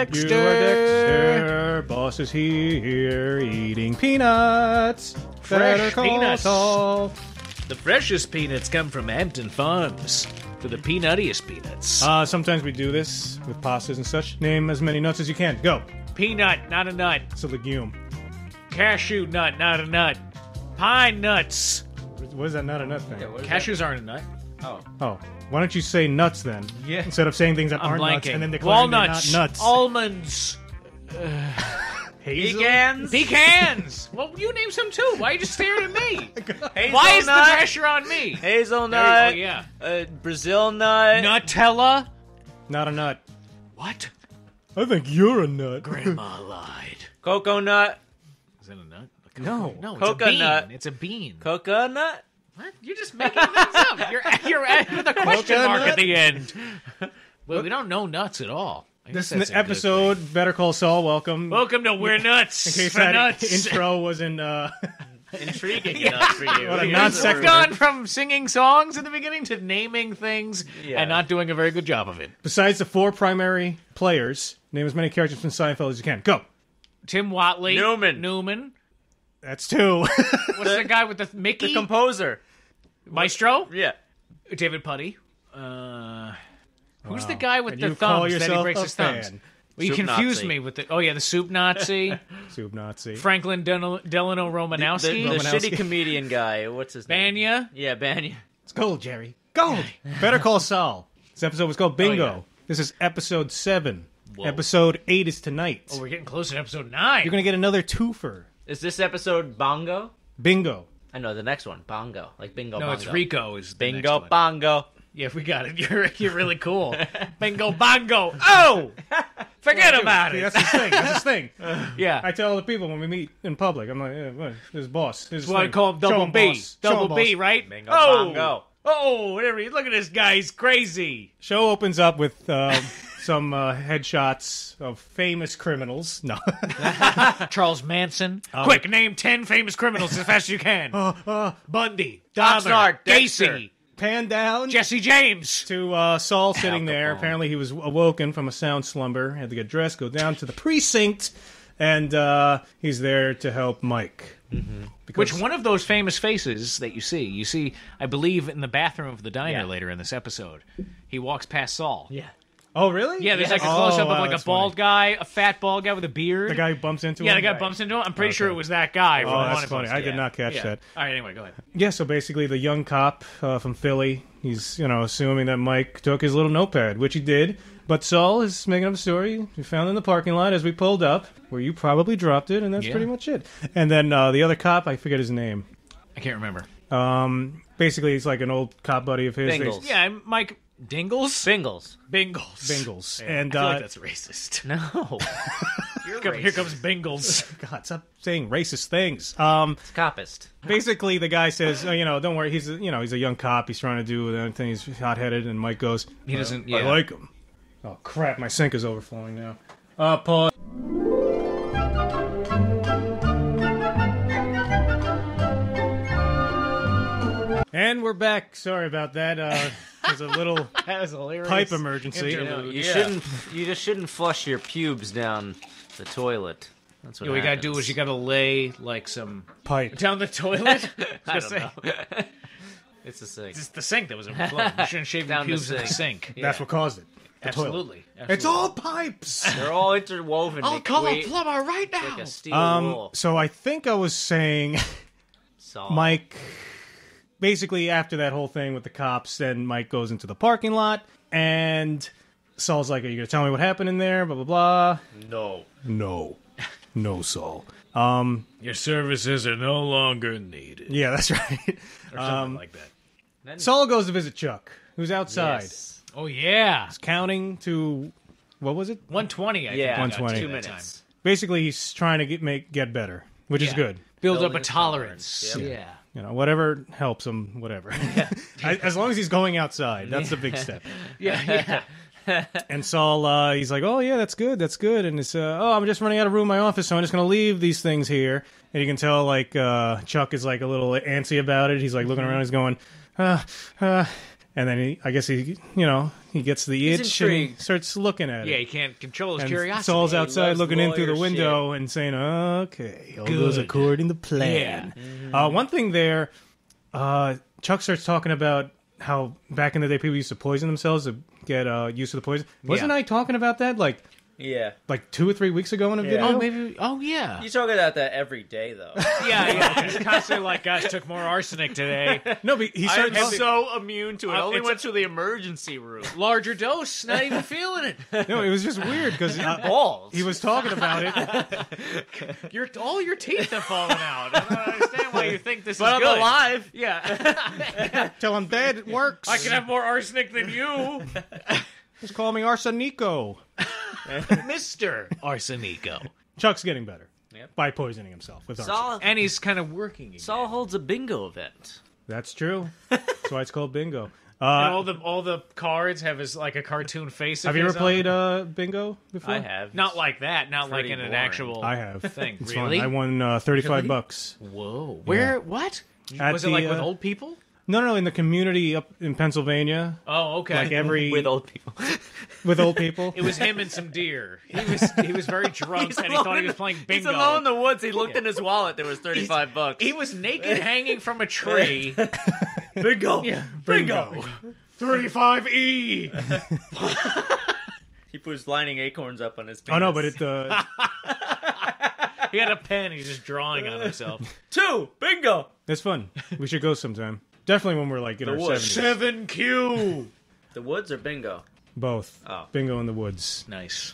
Dexter. You are Dexter. Boss is here eating peanuts. Fresh Better call peanuts. Saul. The freshest peanuts come from Hampton Farms. For the peanuttiest peanuts. Sometimes we do this with pastas and such. Name as many nuts as you can. Go. Peanut, not a nut. It's a legume. Cashew nut, not a nut. Pine nuts. What is that not a nut thing? Cashews aren't a nut. Oh. Why don't you say nuts then? Yeah. Instead of saying things that I'm aren't nuts blanking. and then declaring Walnuts. they're not nuts. Almonds. Hazel? Pecans. Well, you name some too. Why are you just staring at me? Hazelnut. Why is the pressure on me? Hazelnut. Oh, yeah. Brazil nut. Nutella. Not a nut. What? I think you're a nut. Grandma lied. Cocoa nut. Is that a nut? No. No, it's Coconut. a bean. It's a bean. Coconut. What? You're just making things up. You're with a question mark at the end. Well, we don't know nuts at all. I guess This that's a good episode, Better Call Saul, welcome. Welcome to We're Nuts. In case for that nuts. intro wasn't... Intriguing enough for you. What a We've non-sequitur. gone from singing songs in the beginning to naming things and not doing a very good job of it. Besides the four primary players, name as many characters from Seinfeld as you can. Go. Tim Watley. Newman. That's two. What's the guy with the Mickey? The composer. Maestro? Yeah. David Puddy. Who's the guy with And the you call thumbs that he yourself breaks a his thumbs? fan. Well, you Soup confused Nazi. me with the... Oh, yeah, the Soup Nazi. Soup Nazi. Franklin Delano Romanowski. The Romanowski. shitty comedian guy. What's his name? Banya. Yeah, Banya. It's gold, Jerry. Gold. Better Call Saul. This episode was called Bingo. yeah. This is episode 7. Whoa. Episode 8 is tonight. Oh, we're getting closer to episode 9. You're going to get another twofer. Is this episode Bongo? Bingo. I know the next one, Bongo, like Bingo. No, Bongo. it's Rico. Is the Bingo next one. Bongo. Yeah, we got it. You're really cool. Bingo bongo. Oh, forget about See, it. that's his thing. That's his thing. Yeah, I tell the people when we meet in public, I'm like, yeah, what? This is boss. This is that's why I thing. call him Show Double him, B. boss. Show him, Double B, boss. right? Bingo Oh, bongo. oh, whatever. Look at this guy. He's crazy. Show opens up with some headshots of famous criminals. No. Charles Manson. Quick, name 10 famous criminals as fast as you can. Bundy, Dahmer, Oxnard, Dexter. Gacy, Pan down Jesse James. to Saul sitting there. Capone. Apparently he was awoken from a sound slumber. Had to get dressed, go down to the precinct, and he's there to help Mike. Mm-hmm. Which one of those famous faces that you see, I believe, in the bathroom of the diner Yeah. later in this episode. He walks past Saul. Yeah. Oh, really? Yeah, there's Yes. like a close-up Oh, wow, of like a that's bald guy, a fat bald guy with a beard. The guy who bumps into him? Yeah, the guy bumps into him. I'm pretty sure it was that guy. From Oh, one that's of funny. us. I did Yeah. not catch Yeah. that. All right, anyway, go ahead. Yeah, so basically the young cop from Philly, he's, assuming that Mike took his little notepad, which he did. But Saul is making up a story he found in the parking lot as we pulled up, where you probably dropped it, and that's Yeah. pretty much it. And then the other cop, I forget his name. I can't remember. Basically, he's like an old cop buddy of his. Bingles. Yeah, Mike Dingles? Bingles. Bingles. Bingles. Yeah, And I feel like that's racist. No. Here comes Bingles. God, stop saying racist things. It's copist. Basically, the guy says, don't worry, he's a young cop. He's trying to do everything. He's hot-headed, and Mike goes, He doesn't. I Yeah. like him. Oh, crap, my sink is overflowing now. Pause. And we're back. Sorry about that. There's a little That was hilarious. pipe emergency. Interlude. You Yeah. You just shouldn't flush your pubes down the toilet. That's what What you gotta happens. do is you gotta lay like some Pipe. down the toilet. I don't know. It's a sink. It's the sink that was overflowing. You shouldn't shave your Down the pubes in the sink. sink. That's what caused it. The toilet. Absolutely. It's all pipes. They're all interwoven. I'll They call a create plumber right now. like a steel wool. So I think I was saying, Saul. Mike, basically after that whole thing with the cops, then Mike goes into the parking lot, and Saul's like, are you going to tell me what happened in there? Blah, blah, blah. No. No, Saul. Your services are no longer needed. Yeah, that's right. Or something like that. Then, Saul goes to visit Chuck, who's outside. yes. Oh, yeah. Counting to, what was it? 120, I think. Yeah, I got 120. to 2 that minutes. Basically, he's trying to get better, which is Yeah. good. Build up Building a a tolerance. tolerance. Yeah. Whatever helps him, whatever. As long as he's going outside, that's the big step. Yeah. And Saul, he's like, oh, yeah, that's good. And it's, I'm just running out of room in my office, so I'm just going to leave these things here. And you can tell, like, Chuck is, like, a little antsy about it. He's, like, looking around. He's going, And then I guess he gets the He's itch and he intrigued. starts looking at it. Yeah, he can't control his And curiosity. Saul's He outside loves looking in through the lawyer window and saying, okay, all goes Good. according to plan. One thing there, Chuck starts talking about how back in the day people used to poison themselves to get used to the poison. Wasn't I talking about that like Yeah. 2 or 3 weeks ago in a video? Oh, maybe. Oh, yeah. You talk about that every day, though. Yeah. He's constantly like, guys, took more arsenic today. No, but he I'm started so immune to it. I only it's- went to the emergency room. Larger dose, not even feeling it. No, it was just weird because Balls. he was talking about it. All your teeth have fallen out. I don't understand why you think this But is I'm good. alive. Yeah. Tell him, Dad, it works. I can have more arsenic than you, Just call me Arsenico. Mr. Arsenico. Chuck's getting better Yep. by poisoning himself with arsenic. Saul, And he's kind of working again. Saul holds a bingo event. That's true. That's why it's called bingo. And all the cards have his like a cartoon face. Have you ever played bingo before? I have. Not like that. Not like Pretty in an boring. actual. I have. thing. It's Really? fun. I won $35. Whoa. Where? What? At Was it the, like with old people? No, in the community up in Pennsylvania. Oh, okay. Like every With old people. with old people. It was him and some deer. He was very drunk and he thought he was playing bingo. He's alone in the woods. He looked in his wallet. There was $35. He was naked, hanging from a tree. bingo. Yeah, bingo. 35E. He puts lining acorns up on his penis. Oh no, but it He had a pen. He's just drawing on himself. 2. Bingo. it's fun. We should go sometime. Definitely when we're like in our woods. 70s. 7Q. The woods or bingo? Both. Oh. Bingo in the woods. Nice.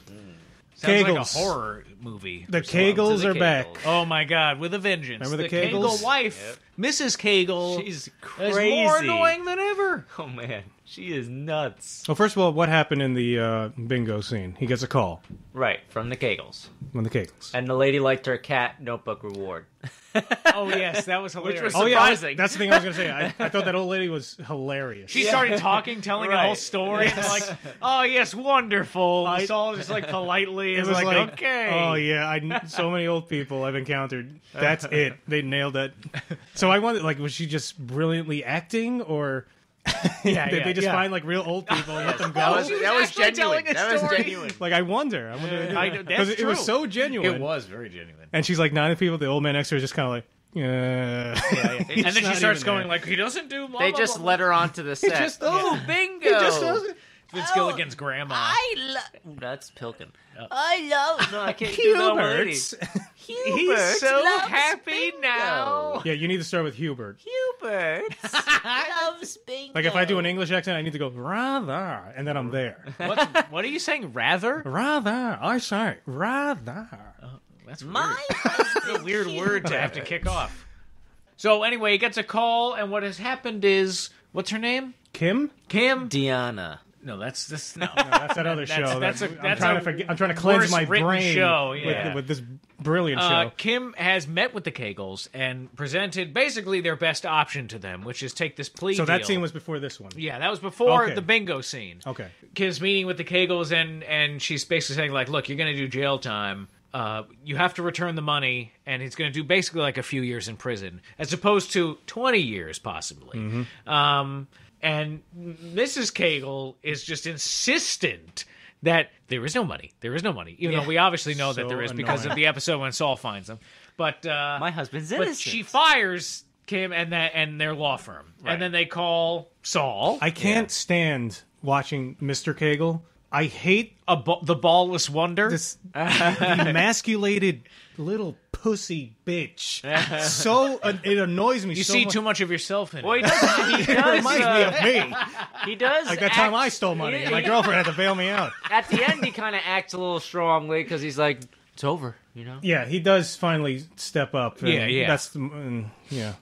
Sounds like a Kegels. horror movie. The To Kegels the are back. Kegels. Oh my God! With a vengeance. Remember the Kegel Kegels? wife, Mrs. Kegel, She's is crazy. more annoying than ever. Oh man, she is nuts. Well, first of all, what happened in the bingo scene? He gets a call Right, from the Kegels. on the Kegels. And the lady liked her cat notebook reward. Oh yes, that was hilarious. was Oh yeah, surprising. that's the thing I was gonna say. I thought that old lady was hilarious. She started talking, telling a whole Right. story, and like, "Oh yes, wonderful." Saul just like politely It is was like, "Okay." oh yeah, so many old people I've encountered. That's it. They nailed it. So I wondered, like, was she just brilliantly acting, or did they just find like real old people and let them go? She was That was actually telling genuine. a That was story. genuine. Like I wonder that's because it was true. so genuine. It was very genuine. And she's like 90 people. The old man next to her is just kind of like, yeah. And then she starts going like, "He doesn't do." Blah, They blah, just blah. let her onto the set. just- oh, bingo! Vince Gilligan's grandma. That's Pilkin. I love. No, I can't do Hubert's. He's so happy now. Yeah, you need to start with Hubert. Hubert loves bingo. Like if I do an English accent, I need to go rather, and then I'm there. What are you saying? Rather? Rather, I say rather. That's weird. My It's a weird word to have to kick off. So anyway, he gets a call, and what has happened is, what's her name? Kim? Kim? Deanna. No, that's this. No, That's that other show. that's that- that's I'm trying to cleanse worse my written brain show, yeah. with this brilliant show. Kim has met with the Kegels and presented basically their best option to them, which is take this plea So that deal. scene was before this one. Yeah, that was before Okay. the bingo scene. Okay. Kim's meeting with the Kegels, and she's basically saying, like, look, you're going to do jail time. You have to return the money, and he's going to do basically like a few years in prison, as opposed to 20 years, possibly. Mm-hmm. And Mrs. Kegel is just insistent that there is no money. There is no money, even though we obviously know that So there is because of annoying. the episode when Saul finds them. But My husband's but innocent. she fires Kim and their law firm, and then they call Saul. I can't stand watching Mr. Kegel. I hate The ballless wonder. this emasculated little pussy bitch. So it annoys me You so see much. too much of yourself in Well, it. he It does. reminds me of me. He does. Like that time I stole money and my girlfriend had to bail me out. At the end, he kind of acts a little strongly because he's like, "It's over," you know. Yeah, he does finally step up. And Yeah. That's yeah.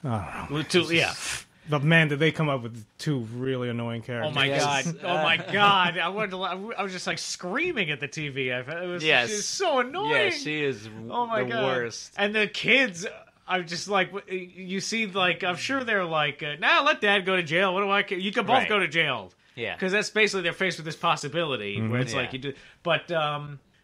Yeah. But man, did they come up with two really annoying characters? Oh my Yes. god! Oh my god! I was just like screaming at the TV. It was Yes. she's so annoying. Yeah, she is Oh my the god! worst. And the kids, I'm just like, you see, like I'm sure they're like, nah, let Dad go to jail. What do I care? You can both Right. go to jail. Yeah. Because that's basically they're faced with this possibility where it's like Yeah. you do, but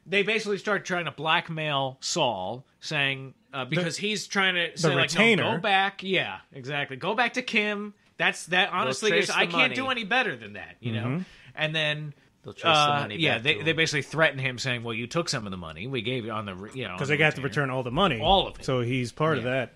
they basically start trying to blackmail Saul, saying because he's trying to say like, no, retainer. go back. Yeah, exactly. Go back to Kim that honestly trace is, I the can't do money. any better than that, you know? And then They'll trace the money yeah, back they to him. they basically threaten him, saying, "Well, you took some of the money. We gave you on the Because they got to return all the money. All of it. So he's part of that.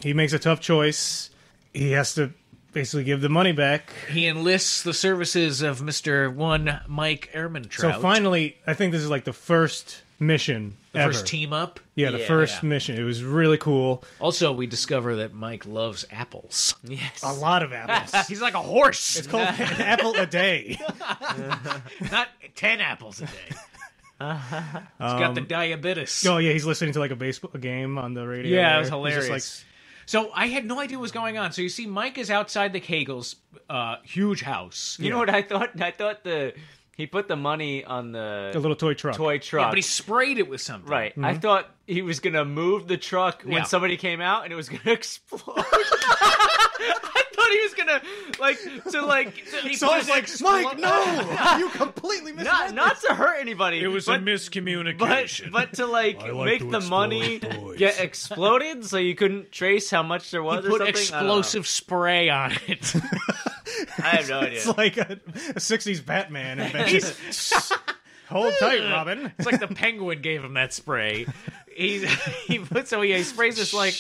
He makes a tough choice. He has to basically give the money back. He enlists the services of Mr. One Mike Ehrmantraut. So finally, I think this is like the first mission ever. first team up. Yeah, the first mission. It was really cool. Also, we discover that Mike loves apples. Yes. A lot of apples. He's like a horse. It's called an apple a day. Not 10 apples a day. He's got the diabetes. Oh yeah, he's listening to like a game on the radio. Yeah, there. it was He's hilarious. just So I had no idea what was going on. So you see, Mike is outside the Kegels' huge house. You know what I thought? I thought he put the money on like a little toy truck. truck. But he sprayed it with something. Right. I thought he was going to move the truck when Yeah. somebody came out and it was going to explode. I thought he was going to, So I was like, Mike, no! You completely missed it. not to hurt anybody. It was but, a miscommunication. but to make the money get exploded so you couldn't trace how much there was he or put something. explosive spray on it. I have no idea. It's like a 60s Batman invention. Hold tight, Robin. It's like the Penguin gave him that spray. He sprays this like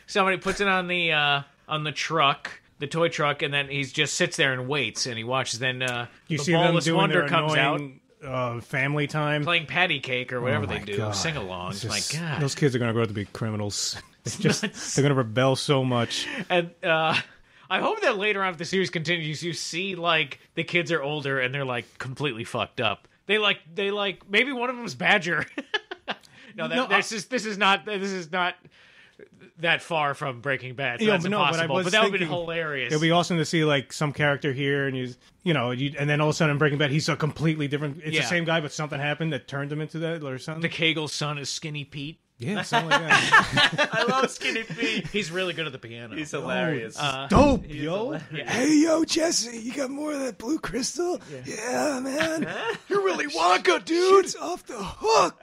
somebody puts it on the truck, the toy truck, and then he just sits there and waits and he watches. Then You the see them Ballless doing Wonder their comes out annoying family time. playing patty cake or whatever Oh they my do, God. sing alongs. It's My just- God, those kids are going to grow up to be criminals. They're nuts. going to rebel so much. And I hope that later on, if the series continues, you see like the kids are older and they're like completely fucked up. They like maybe one of them's Badger. This is not that far from Breaking Bad. So that's impossible. But that would be hilarious. It'd be awesome to see like some character here, and and then all of a sudden in Breaking Bad he's a completely different. It's Yeah. the same guy, but something happened that turned him into that or something. The Kegel's son is Skinny Pete. Yeah, something like that. I love Skinny Pete. He's really good at the piano. He's hilarious. Dope, yo. Yeah. Hey, yo, Jesse, you got more of that blue crystal? Yeah, man. You're really Wonka, dude. It's off the hook.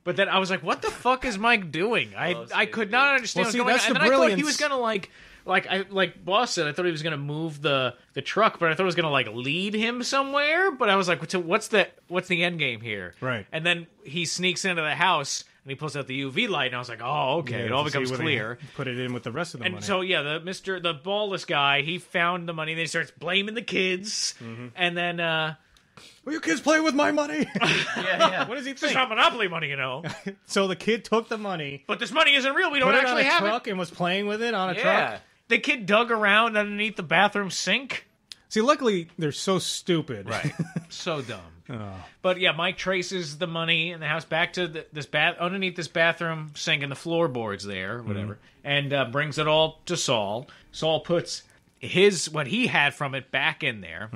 But then I was like, what the fuck is Mike doing? I could not understand Well, see, what's that's going on. the And then I thought he brilliance. was gonna like Boss said, I thought he was gonna move the truck, but I thought it was gonna like lead him somewhere. But I was like, so what's the end game here? Right. And then he sneaks into the house and he pulls out the UV light, and I was like, oh, okay, Yeah, it all to see becomes where they clear. Put it in with the rest of the And money. so yeah, the ballless guy, he found the money, and then he starts blaming the kids, and then Will you kids play with my money? yeah. What does he this is think? not Monopoly money, you know. So the kid took the money, But this money isn't real. We don't put it on actually a have truck, it. and was playing with it on a Yeah. truck. The kid dug around underneath the bathroom sink. See, luckily they're so stupid. Right. So dumb. But yeah, Mike traces the money in the house back to underneath this bathroom sink and the floorboards there, whatever, and brings it all to Saul. Saul puts what he had from it back in there.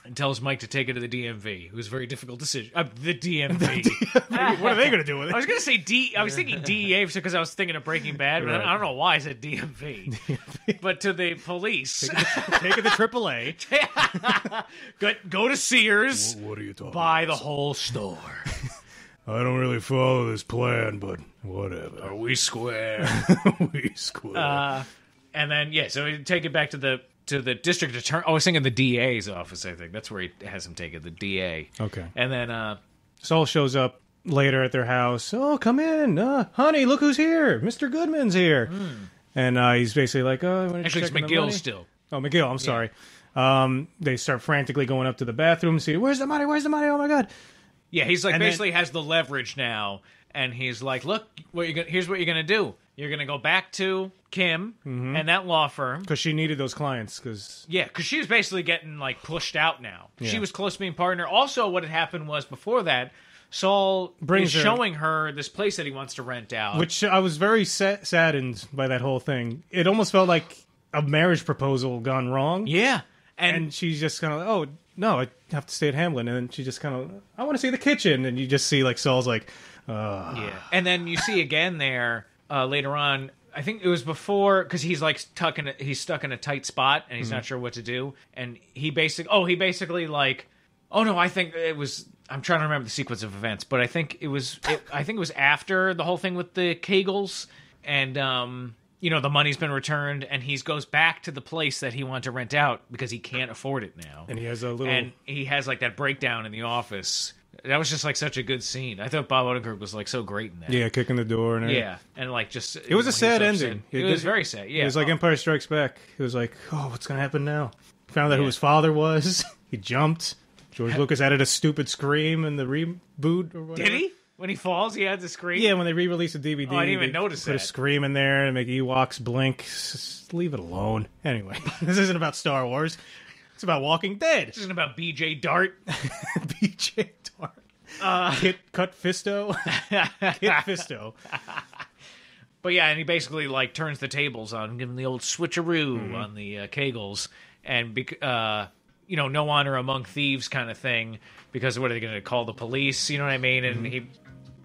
And tells Mike to take it to the DMV. It was a very difficult decision. The DMV. What are they going to do with I it? was gonna say I was thinking DEA because I was thinking of Breaking Bad, but Right. I don't know why I said DMV. But to the police, Take it to AAA. go to Sears, What are you talking buy the whole store. I don't really follow this plan, but whatever. Are we square? We square. And then so we take it back to the district attorney. I was thinking the DA's office. I think that's where he has him take it. The DA. Okay. And then Saul shows up later at their house. Oh, come in. Honey, look who's here. Mr. Goodman's here. And he's basically like, oh, actually it's McGill still. Oh, McGill, I'm sorry. They start frantically going up to the bathroom to see, where's the money? Where's the money? Oh, my God. Yeah, he's like And then- basically has the leverage now, and he's like, look, here's what you're gonna do. You're gonna go back to Kim and that law firm. Because she needed those clients. Because Yeah, because she was basically getting like pushed out now. She Yeah. was close to being partner. Also, what had happened was before that, Saul Brings is her- showing her this place that he wants to rent out. Which I was very saddened by that whole thing. It almost felt like a marriage proposal gone wrong. yeah, And she's just kind of, oh, no, I have to stay at Hamlin. And then she just kind of, I want to see the kitchen. And you just see, like, Saul's like, yeah, and then you see again there later on. I think it was before because he's like stuck in a tight spot and he's not sure what to do. And he basically like, oh no, I think it was. I'm trying to remember the sequence of events, but I think it was. I think it was after the whole thing with the Kegels and the money's been returned, and he goes back to the place that he wanted to rent out because he can't afford it now. And he has a little... And he has, like, that breakdown in the office. That was just, like, such a good scene. I thought Bob Odenkirk was, like, so great in that. Yeah, kicking the door and everything. Yeah, and, like, just... It was a sad ending. It was very sad, yeah. It was like Empire Strikes Back. It was like, oh, what's going to happen now? Found out who his father was. He jumped. George Lucas added a stupid scream in the reboot or whatever. Did he? When he falls, he had the scream? Yeah, when they re-released the DVD. Oh, I didn't even notice Put a that. scream in there and make Ewoks blink. Just leave it alone. Anyway, this isn't about Star Wars. It's about Walking Dead. This isn't about BJ Dart. BJ Dart. Kit Cut Fisto. Kit Fisto. But yeah, and he basically, like, turns the tables on, giving the old switcheroo on the Kegels. And, no honor among thieves kind of thing. Because what are they going to call the police? You know what I mean? And he...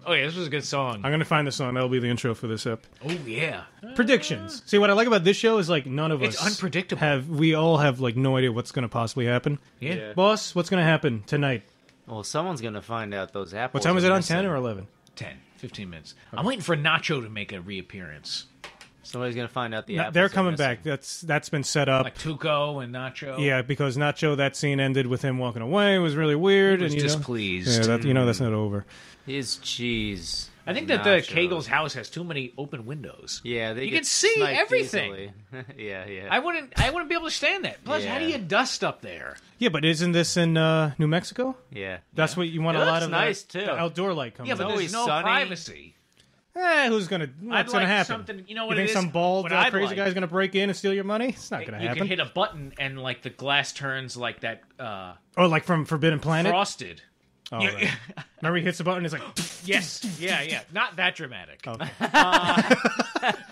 Oh, yeah, this was a good song. I'm going to find the song. That'll be the intro for this ep. Oh, yeah. Predictions. See, what I like about this show is, like, none of us... It's unpredictable. We all have, like, no idea what's going to possibly happen. Yeah. Boss, what's going to happen tonight? Well, someone's gonna find out those apples. What time is it are on, missing. 10 or 11? 10, 15 minutes. I'm waiting for Nacho to make a reappearance. Somebody's gonna find out the apples. They're are coming missing. back. That's been set up. Like Tuco and Nacho. Yeah, because Nacho, that scene ended with him walking away. It was really weird. He was and, displeased. Yeah, that's not over. His cheese. I think that the Kegel's house has too many open windows. Yeah, You get can see sniped everything. easily. yeah. I wouldn't be able to stand that. Plus, how do Yeah. you dust up there? Yeah, but isn't this in New Mexico? Yeah. That's what you want It a lot looks of nice, the, too. the outdoor light coming. Yeah, but out. there's always no sunny. privacy. What's I'd gonna like happen? something. You know You what think it is? some bald What I'd crazy like- guy's gonna break in and steal your money? It's not gonna You happen. can hit a button and like the glass turns like that Oh, like from Forbidden Planet. frosted. Oh, right. Remember he hits the button. It's like Yes, yeah, not that dramatic. okay.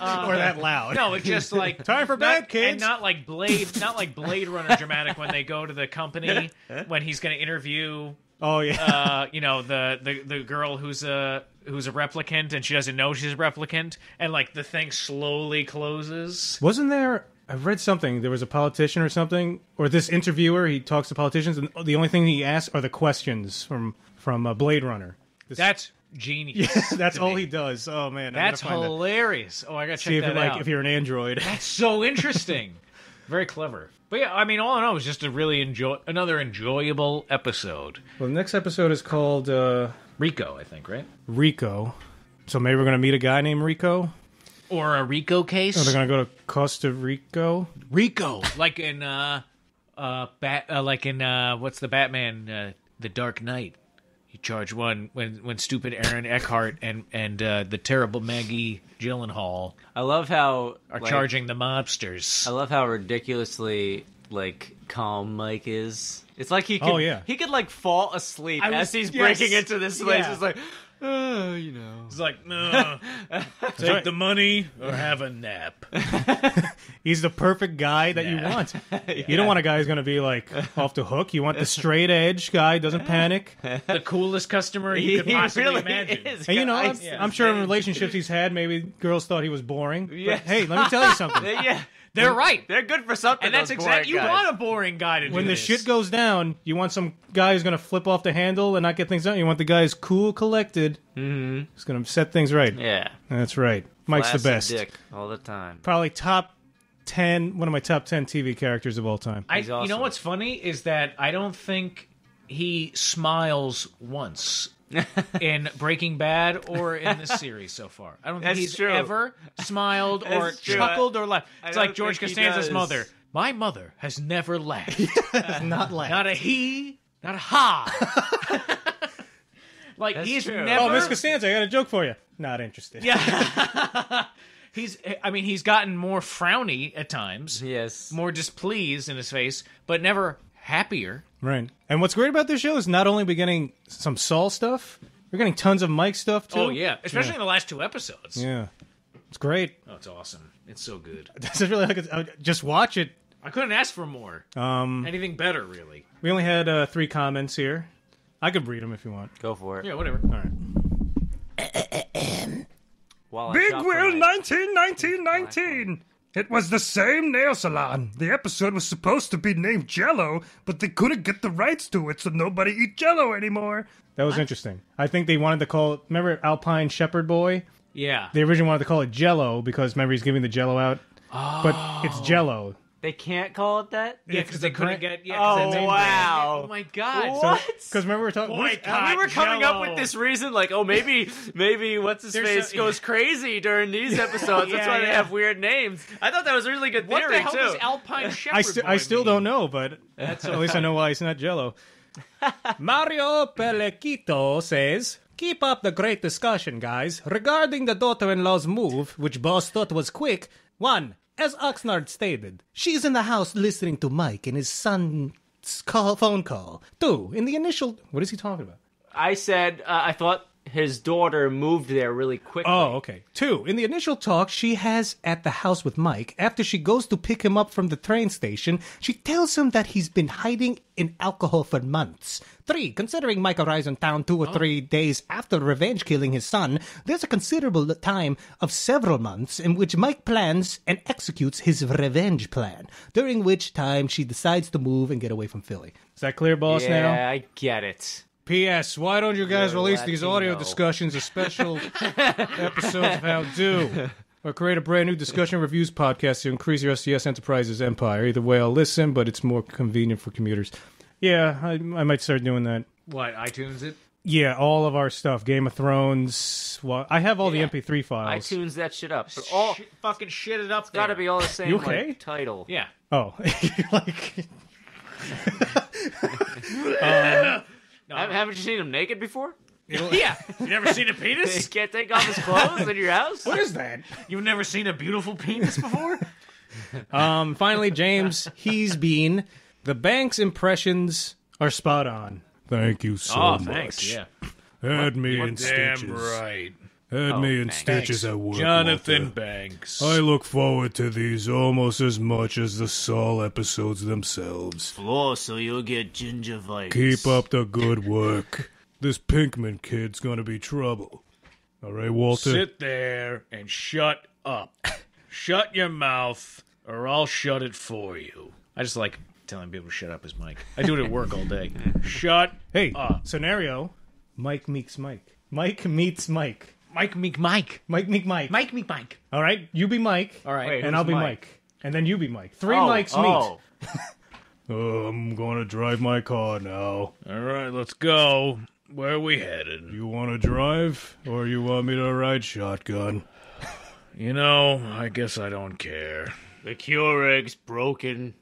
or that loud. No, it's just like Time for bed, kids. and not like Blade Runner dramatic when they go to the company when he's going to interview. Oh yeah. The girl who's a replicant and she doesn't know she's a replicant, and like the thing slowly closes. Wasn't there? I read something. There was a politician or something, or this interviewer. He talks to politicians, and the only thing he asks are the questions from Blade Runner. That's genius. That's to all me. he does. Oh man, That's I gotta find that. hilarious. Oh, I gotta See check if that you're out. if you're an android. That's so interesting. Very clever. But yeah, I mean, all in all, it was just a really another enjoyable episode. Well, the next episode is called Rico, I think, right? Rico. So maybe we're gonna meet a guy named Rico. Or a Rico case. Or they're gonna go to Costa Rico. Rico, like in what's the Batman, The Dark Knight? You charge one when stupid Aaron Eckhart and the terrible Maggie Gyllenhaal I love how are charging the mobsters. I love how ridiculously calm Mike is. It's like he could, Oh, yeah. he could fall asleep as he's yes. breaking into this place. Yeah. It's like, you know. It's like, take the money or have a nap. He's the perfect guy that you want. You don't want a guy who's going to be like off the hook. You want the straight edge guy, doesn't panic. The coolest customer you could possibly really imagine. is, And guys. I'm sure in relationships he's had, maybe girls thought he was boring. Yes. But hey, let me tell you something. Yeah, They're right. they're good for something. And that's those exactly, you boring guys. want a boring guy to do When the this. shit goes down, you want some guy who's going to flip off the handle and not get things done. You want the guy who's cool, collected. Mm-hmm. Who's going to set things right. Yeah, That's right. Mike's the Flaccid best. dick all the time. Probably top 10, one of my top 10 TV characters of all time. He's You know awesome. what's funny is that I don't think he smiles once in Breaking Bad or in this series so far. I don't think That's he's true. ever smiled or That's true. chuckled or laughed. I It's don't like George think he Costanza's does. mother. My mother has never laughed. Not laugh. Not a he, not a ha. Like That's he's true. never. Oh, Miss Costanza, I got a joke for you. Not interested. Yeah. He's gotten more frowny at times. Yes. More displeased in his face, but never happier. Right. And what's great about this show is not only are we getting some Saul stuff, we're getting tons of Mike stuff too. Oh yeah, especially in the last 2 episodes. Yeah. It's great. Oh, it's awesome. It's so good. This is really like just watch it. I couldn't ask for more. Anything better, really. We only had 3 comments here. I could read them if you want. Go for it. Yeah, whatever. All right. While I Big shop for Will my- 1919. It was the same nail salon. The episode was supposed to be named Jello, but they couldn't get the rights to it, so nobody eat Jello anymore. That was interesting. I think they wanted to call it, remember Alpine Shepherd Boy? Yeah. They originally wanted to call it Jello because remember he's giving the Jello out, but it's Jello. They can't call it that? Yeah, because they couldn't get. Yeah, Oh, 'cause that's wow. Oh my god. What? Because remember we're talking. We were coming up with this reason, like, oh, maybe what's his face goes crazy during these episodes. That's why they have weird names. I thought that was a really good theory, What the hell too. does Alpine Shepherd I still don't know, but at least I know why it's not Jello. Mario Pelequito says, "Keep up the great discussion, guys, regarding the daughter-in-law's move, which boss thought was quick. 1. As Oxnard stated, she's in the house listening to Mike and his son's phone call. 2. In the initial... What is he talking about? I said, I thought his daughter moved there really quickly. Oh, okay. 2. In the initial talk she has at the house with Mike, after she goes to pick him up from the train station, she tells him that he's been hiding in alcohol for months. 3. Considering Mike arrives in town 2 or 3 days after revenge killing his son, there's a considerable time of several months in which Mike plans and executes his revenge plan, during which time she decides to move and get away from Philly. Is that clear, boss, now? Yeah, I get it. P.S. Why don't you guys You're release these audio Latino. discussions as special episodes of How Do? Or create a brand new discussion reviews podcast to increase your SCS Enterprises empire. Either way, I'll listen, but it's more convenient for commuters. Yeah, I might start doing that. What, iTunes it? Yeah, all of our stuff. Game of Thrones. Well, I have all the MP3 files. iTunes that shit up. But Fucking shit it up there. gotta be all the same You okay? like, title. Yeah. Oh, like... Haven't you seen him naked before? Yeah. You never seen a He penis? can't take off his clothes in your house? What is that? You've never seen a beautiful penis before? Finally, James, he's been... The bank's impressions are spot on. Thank you so Oh, much. thanks. Yeah. Had me in Damn stitches. right. Had me in thanks. stitches at work. Jonathan Walter. Banks. I look forward to these almost as much as the Saul episodes themselves. Floor so you'll get gingivitis. Keep up the good work. This Pinkman kid's gonna be trouble. All right, Walter? Sit there and shut up. Shut your mouth, or I'll shut it for you. I just like telling people to shut up as Mike. I do it at work all day. Shut Hey, up. scenario, Mike meets Mike. Mike meets Mike. Mike meek Mike. Mike meet Mike. Mike meek Mike. All right, you be Mike. All right. Wait, and who's I'll be Mike? Mike. And then you be Mike. 3 Oh, Mikes meet. oh. I'm gonna drive my car now. All right, let's go. Where are we headed? You wanna drive, or you want me to ride shotgun? You know, I guess I don't care. The Keurig's broken.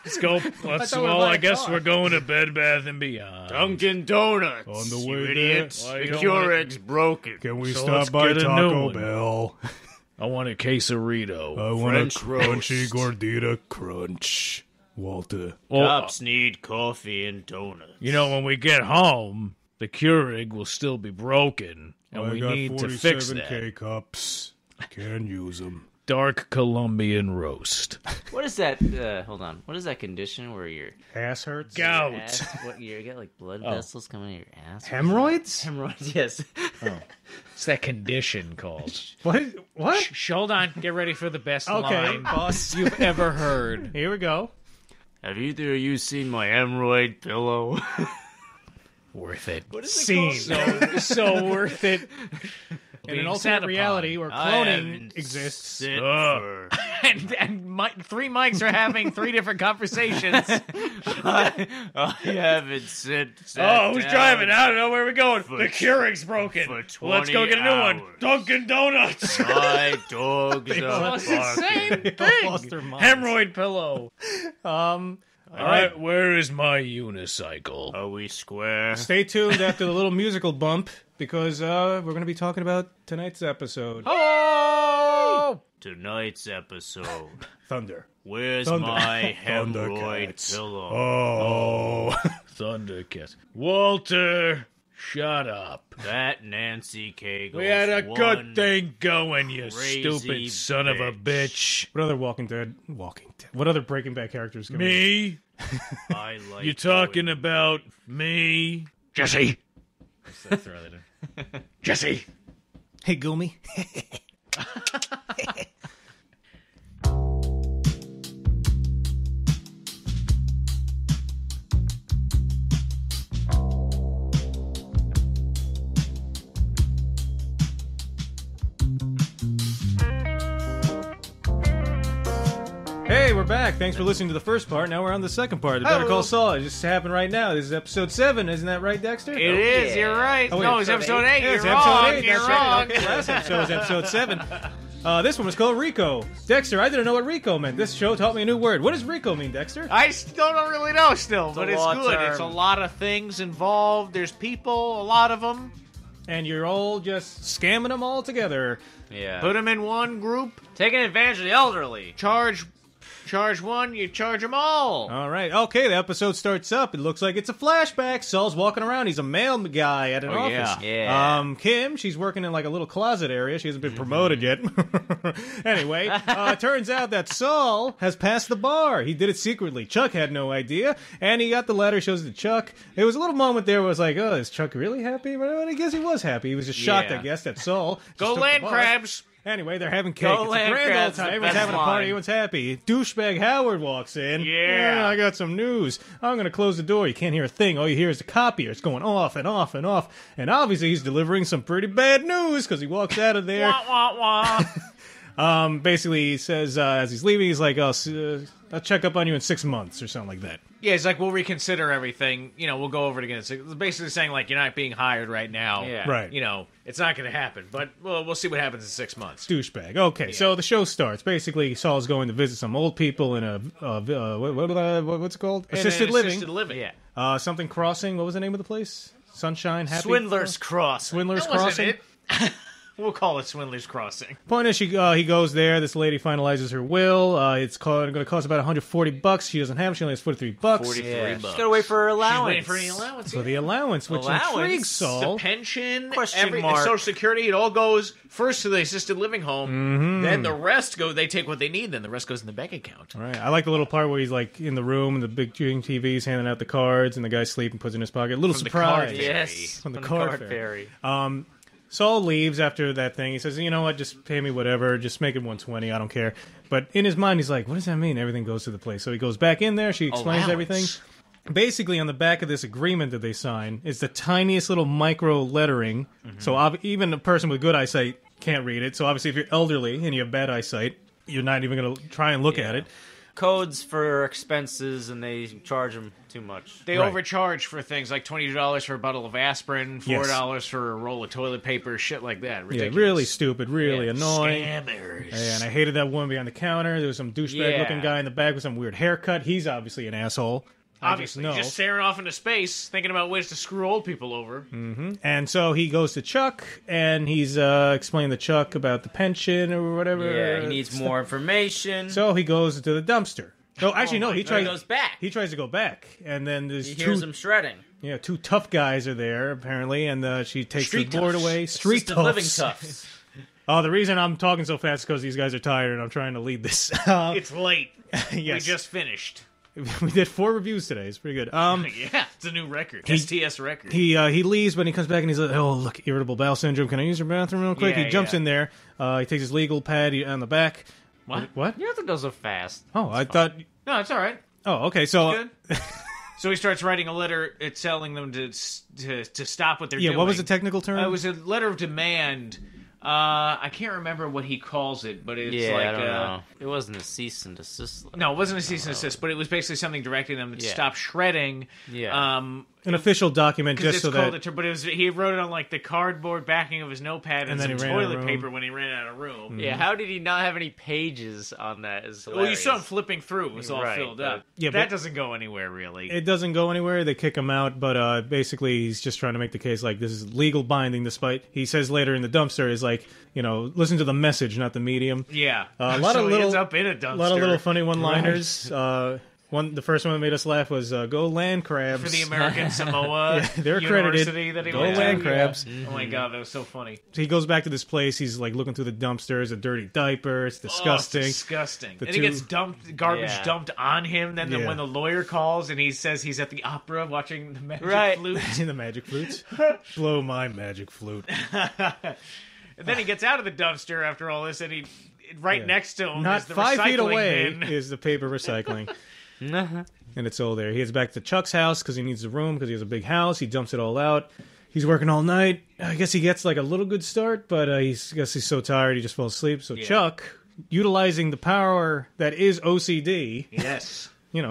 Let's go. I guess we're going to Bed Bath & Beyond. Dunkin' Donuts. On the you way idiots. there. Why The you don't wanna- Keurig's broken. Can we So stop let's by get a new Taco one. Bell? I want a quesarito. I want French a crunchy roast. gordita crunch. Walter. Well, Cops need coffee and donuts. you know, when we get home, the Keurig will still be broken, and I we got need to fix 47 that. K-cups. Can use them. Dark Colombian roast. What is that? Hold on. What is that condition where your Ass hurts? Gout. ass? What you get like blood vessels coming out of your ass? Hemorrhoids? Hemorrhoids. Yes. What's that condition called? What? What? Hold on. Get ready for the best Okay, line boss. you've ever heard. Here we go. Have either of you seen my hemorrhoid pillow? Worth it. What is Scene. So worth it. In an Being alternate sat upon. reality where I cloning haven't exists. sit Ugh. for- And three mics are having 3 different conversations. I haven't sat Oh, who's down driving? I don't know where we're going. For- The Keurig's broken. for Let's go 20 get a new one. hours. Dunkin' Donuts. My dogs are It's the same barking. They all lost their thing. minds. Hemorrhoid pillow. All All right, where is my unicycle? Are we square? Stay tuned after the little musical bump because we're going to be talking about tonight's episode. Oh! Tonight's episode. Thunder. Where's Thunder. my hemorrhoid Thundercats. pillow? Oh. Thundercat. Walter, shut up. That Nancy Kegel. We had a good thing going, you crazy stupid son of a bitch. What other Walking Dead? What other Breaking Bad characters? Can we... Me? I like You talking going- about me? Jesse. Jesse. Hey, Goomy. we're back. Thanks for listening to the first part. Now we're on the second part. The Better Call Saul. It just happened right now. This is episode 7. Isn't that right, Dexter? It is. You're right. Oh, wait, no, it's episode 8. Yeah, it's You're episode wrong. 8. You're That's wrong. right. Okay, last episode was episode 7. This one was called Rico. Dexter, I didn't know what Rico meant. This show taught me a new word. What does Rico mean, Dexter? I still don't really know still, but it's law good. term. It's a lot of things involved. There's people, a lot of them. And you're all just scamming them all together. Yeah. Put them in one group. Taking advantage of the elderly. Charge one, you charge them all. All right. Okay, the episode starts up. It looks like it's a flashback. Saul's walking around. He's a mail guy at an office. Yeah. Kim, she's working in like a little closet area. She hasn't been promoted yet. Anyway, turns out that Saul has passed the bar. He did it secretly. Chuck had no idea. And he got the letter, shows it to Chuck. There was a little moment there where it was like, oh, is Chuck really happy? But I guess he was happy. He was just shocked, I guess, that Saul just Go took the land bar. crabs. Anyway, they're having cake. Go It's a land grand old crabs, time. the Everyone's best having a party. line. Everyone's happy. Douchebag Howard walks in. Yeah. I got some news. I'm going to close the door. You can't hear a thing. All you hear is the copier. It's going off and off and off. And obviously he's delivering some pretty bad news because he walks out of there. Wah, wah, wah. Basically, he says as he's leaving, he's like, I'll check up on you in 6 months or something like that. Yeah, it's like, we'll reconsider everything. You know, we'll go over it again. It's basically saying, like, you're not being hired right now. Yeah. Right. You know, it's not going to happen. But we'll see what happens in 6 months. Douchebag. Okay, so the show starts. Basically, Saul's going to visit some old people in a what's it called? Assisted living. Assisted living. Yeah. Something Crossing. What was the name of the place? Sunshine. Happy. Swindler's Cross. Swindler's That wasn't Crossing. it. We'll call it Swindler's Crossing. Point is, he goes there. This lady finalizes her will. It's going to cost about $140. She doesn't have it. She only has $43. Yeah. $43. She's gotta wait for her She's allowance. waiting for any allowance. So the allowance, which Allowance? intrigues Saul. The pension, Question mark. Social Security, it all goes first to the assisted living home. Mm-hmm. Then the rest they take what they need. Then the rest goes in the bank account. All right. I like the little part where he's like in the room and the big TV's handing out the cards, and the guy sleeping puts it in his pocket. A little From the surprise. card Yes. From the card fairy. Saul leaves after that thing. He says, you know what, just pay me whatever. Just make it $120. I don't care. But in his mind, he's like, what does that mean? Everything goes to the place. So he goes back in there. She explains Allowance. everything. Basically, on the back of this agreement that they sign is the tiniest little micro lettering. So even a person with good eyesight can't read it. So obviously, if you're elderly and you have bad eyesight, you're not even going to try and look at it. Codes for expenses, and they charge them too much. They Right. overcharge for things like $20 for a bottle of aspirin, $4 for a roll of toilet paper, shit like that. Ridiculous. Yeah, really stupid, really annoying. Scammers. Yeah, and I hated that woman behind the counter. There was some douchebag-looking Yeah. guy in the back with some weird haircut. He's obviously an asshole. Obviously, I just know. just staring off into space, thinking about ways to screw old people over. And so he goes to Chuck, and he's explaining to Chuck about the pension or whatever. Yeah, he needs more information. So he goes to the dumpster. No, actually, no. He Then he tries. goes back. He tries to go back, and then there's He hears him shredding. two tough guys are there apparently, and she takes Street the board toughs. away. Street Assisted living toughs. toughs. Oh, the reason I'm talking so fast is because these guys are tired, and I'm trying to lead this. It's late. Yes. We just finished. We did 4 reviews today. It's pretty good. Yeah, it's a new record. STS record. He leaves, but he comes back and he's like, "Oh, look, irritable bowel syndrome. Can I use your bathroom real quick?" Yeah, he jumps yeah. in there. He takes his legal pad on the back. What? What? You have to go so fast. Oh, I thought. No, it's all right. Oh, okay. So Good. So he starts writing a letter telling them to stop what they're yeah, doing. what was the technical term? It was a letter of demand. I can't remember what he calls it, but it's Yeah, like I don't know. It wasn't a cease and desist letter. no, it wasn't a cease and desist, but it was basically something directing them to Yeah. stop shredding. Yeah. an official document Because just it's so called that. but it was he wrote it on like the cardboard backing of his notepad and then some he ran out of toilet room. paper when he ran out of room. Yeah, how did he not have any pages on that? Is Well, you saw him flipping through; it was all Right, filled but- up. Yeah, that but- doesn't go anywhere really. It doesn't go anywhere. They kick him out, but basically he's just trying to make the case like this is legal binding. Despite he says later in the dumpster is like, listen to the message, not the medium. Yeah, A lot so of he little, ends up in a dumpster. a lot of little funny one-liners. The first one that made us laugh was "Go land crabs" for the American Samoa they're University credited. that he Go went to. land crabs. Yeah. Oh my god, that was so funny. So he goes back to this place. He's like looking through the dumpsters, a dirty diaper. It's disgusting. Oh, it's disgusting. The And he two- gets garbage Yeah. dumped on him. Then Yeah. when the lawyer calls and he says he's at the opera watching the magic Right. flute, The magic flutes. Blow my magic flute. and then he gets out of the dumpster after all this, and he right next to him Not is the 5 feet recycling away bin. is the paper recycling. And it's all there. He heads back to Chuck's house because he needs a room because he has a big house. He dumps it all out. He's working all night. I guess he gets like a little good start, but I guess he's so tired he just falls asleep. So Chuck utilizing the power that is OCD, Yes.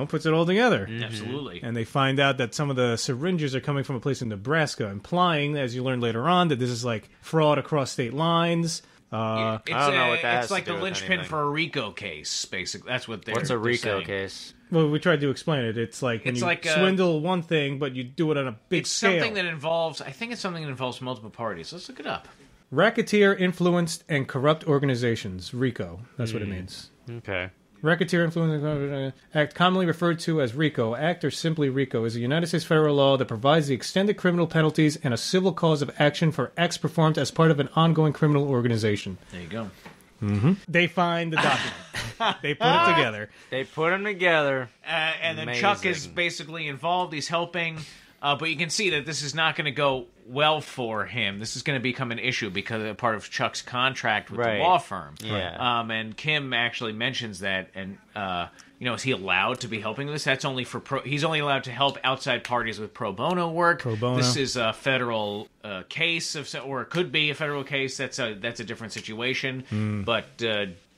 Puts it all together. Absolutely. And they find out that some of the syringes are coming from a place in Nebraska, implying, as you learn later on, that this is like fraud across state lines. I don't know what that has It's like to do the with linchpin anything. for a Rico case, basically. That's what they're What's a they're Rico saying. case? Well, we tried to explain it. It's like when It's you like, swindle one thing, but you do it on a big It's scale. something that involves, I think it's something that involves multiple parties. Let's look it up. Racketeer influenced and corrupt organizations. RICO. That's what it means. Okay. Racketeer Influence Act, commonly referred to as RICO, Act or simply RICO, is a United States federal law that provides the extended criminal penalties and a civil cause of action for acts performed as part of an ongoing criminal organization. There you go. They find the document. They put it together. They put them together. And then Amazing. Chuck is basically involved. He's helping. But you can see that this is not going to go well for him. This is going to become an issue because of part of Chuck's contract with the law firm. Yeah. And Kim actually mentions that. And, is he allowed to be helping with this? That's only for he's only allowed to help outside parties with pro bono work. Pro bono. This is a federal case, or it could be a federal case. That's a different situation. But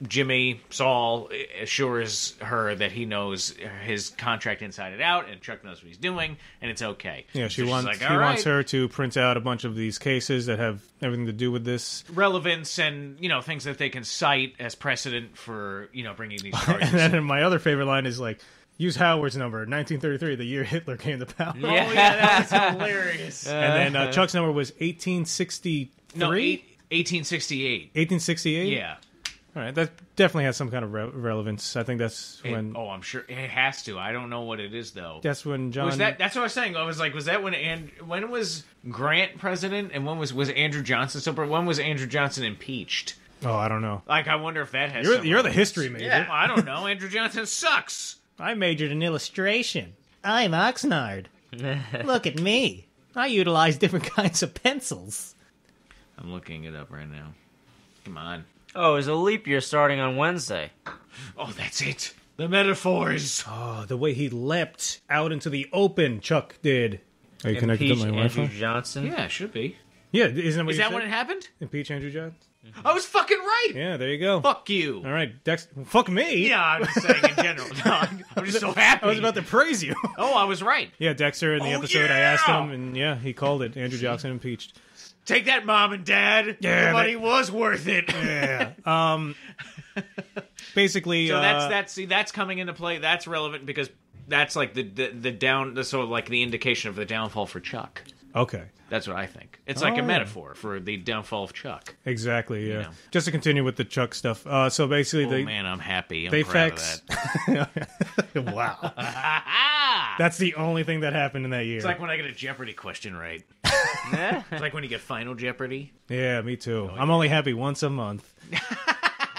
Jimmy, Saul, assures her that he knows his contract inside and out, and Chuck knows what he's doing, and it's okay. Yeah, So he wants she's like, "All right." wants her to print out a bunch of these cases that have everything to do with this. Relevance and, things that they can cite as precedent for, bringing these charges. And then my other favorite line is like, use Howard's number, 1933, the year Hitler came to power. Oh, yeah, that was hilarious. And then Chuck's number was 1863? No, 1868. 1868? Yeah. All right, that definitely has some kind of relevance. I think that's when... I'm sure it has to. I don't know what it is, though. That's when John... That's what I was saying. I was like, was that when was Grant president, and when was Andrew Johnson still? When was Andrew Johnson impeached? Oh, I don't know. Like, I wonder if that has. You're the history major. Yeah, I don't know. Andrew Johnson sucks. I majored in illustration. I'm Oxnard. Look at me. I utilize different kinds of pencils. I'm looking it up right now. Come on. Oh, it's a leap year starting on Wednesday. Oh, that's it. The metaphors. Oh, the way he leapt out into the open, Chuck did. Are you connected to my Andrew Wi-Fi? Johnson. Yeah, it should be. Yeah, isn't that what Is you that said? when it happened? Impeach Andrew Johnson? I was fucking right. Yeah, there you go. Fuck you. All right, Dex. Fuck me. Yeah, I'm just saying in general. No, I'm just so happy. I was about to praise you. Oh, I was right. Yeah, Dexter in the Oh, episode, I asked yeah! him, and yeah, he called it. Andrew Johnson impeached. Take that, Mom and Dad. Yeah, the money was worth it. Yeah. Basically, So that's coming into play. That's relevant because that's like the sort of like the indication of the downfall for Chuck. okay. That's what I think. It's like Oh. a metaphor for the downfall of Chuck. Exactly, yeah. know. Just to continue with the Chuck stuff. So basically, Oh they man, I'm happy. I'm they proud fax. of Wow, that. that's the only thing that happened in that year. It's like when I get a Jeopardy question right. It's like when you get Final Jeopardy. Yeah, me too. I'm only happy once a month.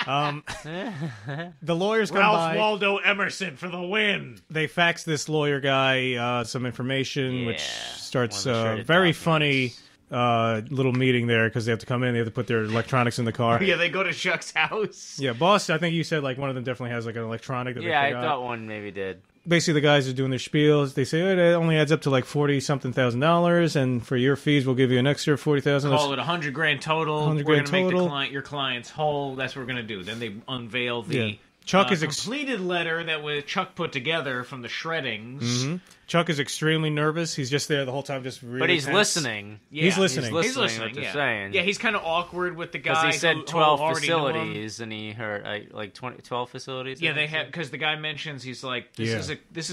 The lawyers come by. Waldo Emerson for the win. They fax this lawyer guy some information, which Yeah, starts one of the a shredded very documents. funny little meeting there because they have to come in. They have to put their electronics in the car. Yeah, they go to Chuck's house. Yeah, boss. I think you said like one of them definitely has like an electronic that Yeah, they I forgot. thought one maybe did. Basically, the guys are doing their spiels. They say, oh, it only adds up to like $40,000, and for your fees, we'll give you an extra $40,000. Call it $100,000 total. 100 We're grand gonna make total. your clients whole. That's what we're gonna do. Then they unveil the Yeah. Chuck is completed letter that was Chuck put together from the shreddings. Chuck is extremely nervous. He's just there the whole time, just really But he's tense. listening. Yeah, He's listening. He's listening. what they're Yeah. saying. Yeah, he's kind of awkward with the guy Because he said who 12 already knew him. facilities, and he heard like 12 facilities. Yeah, I they think he have said. because the guy mentions he's like this Yeah.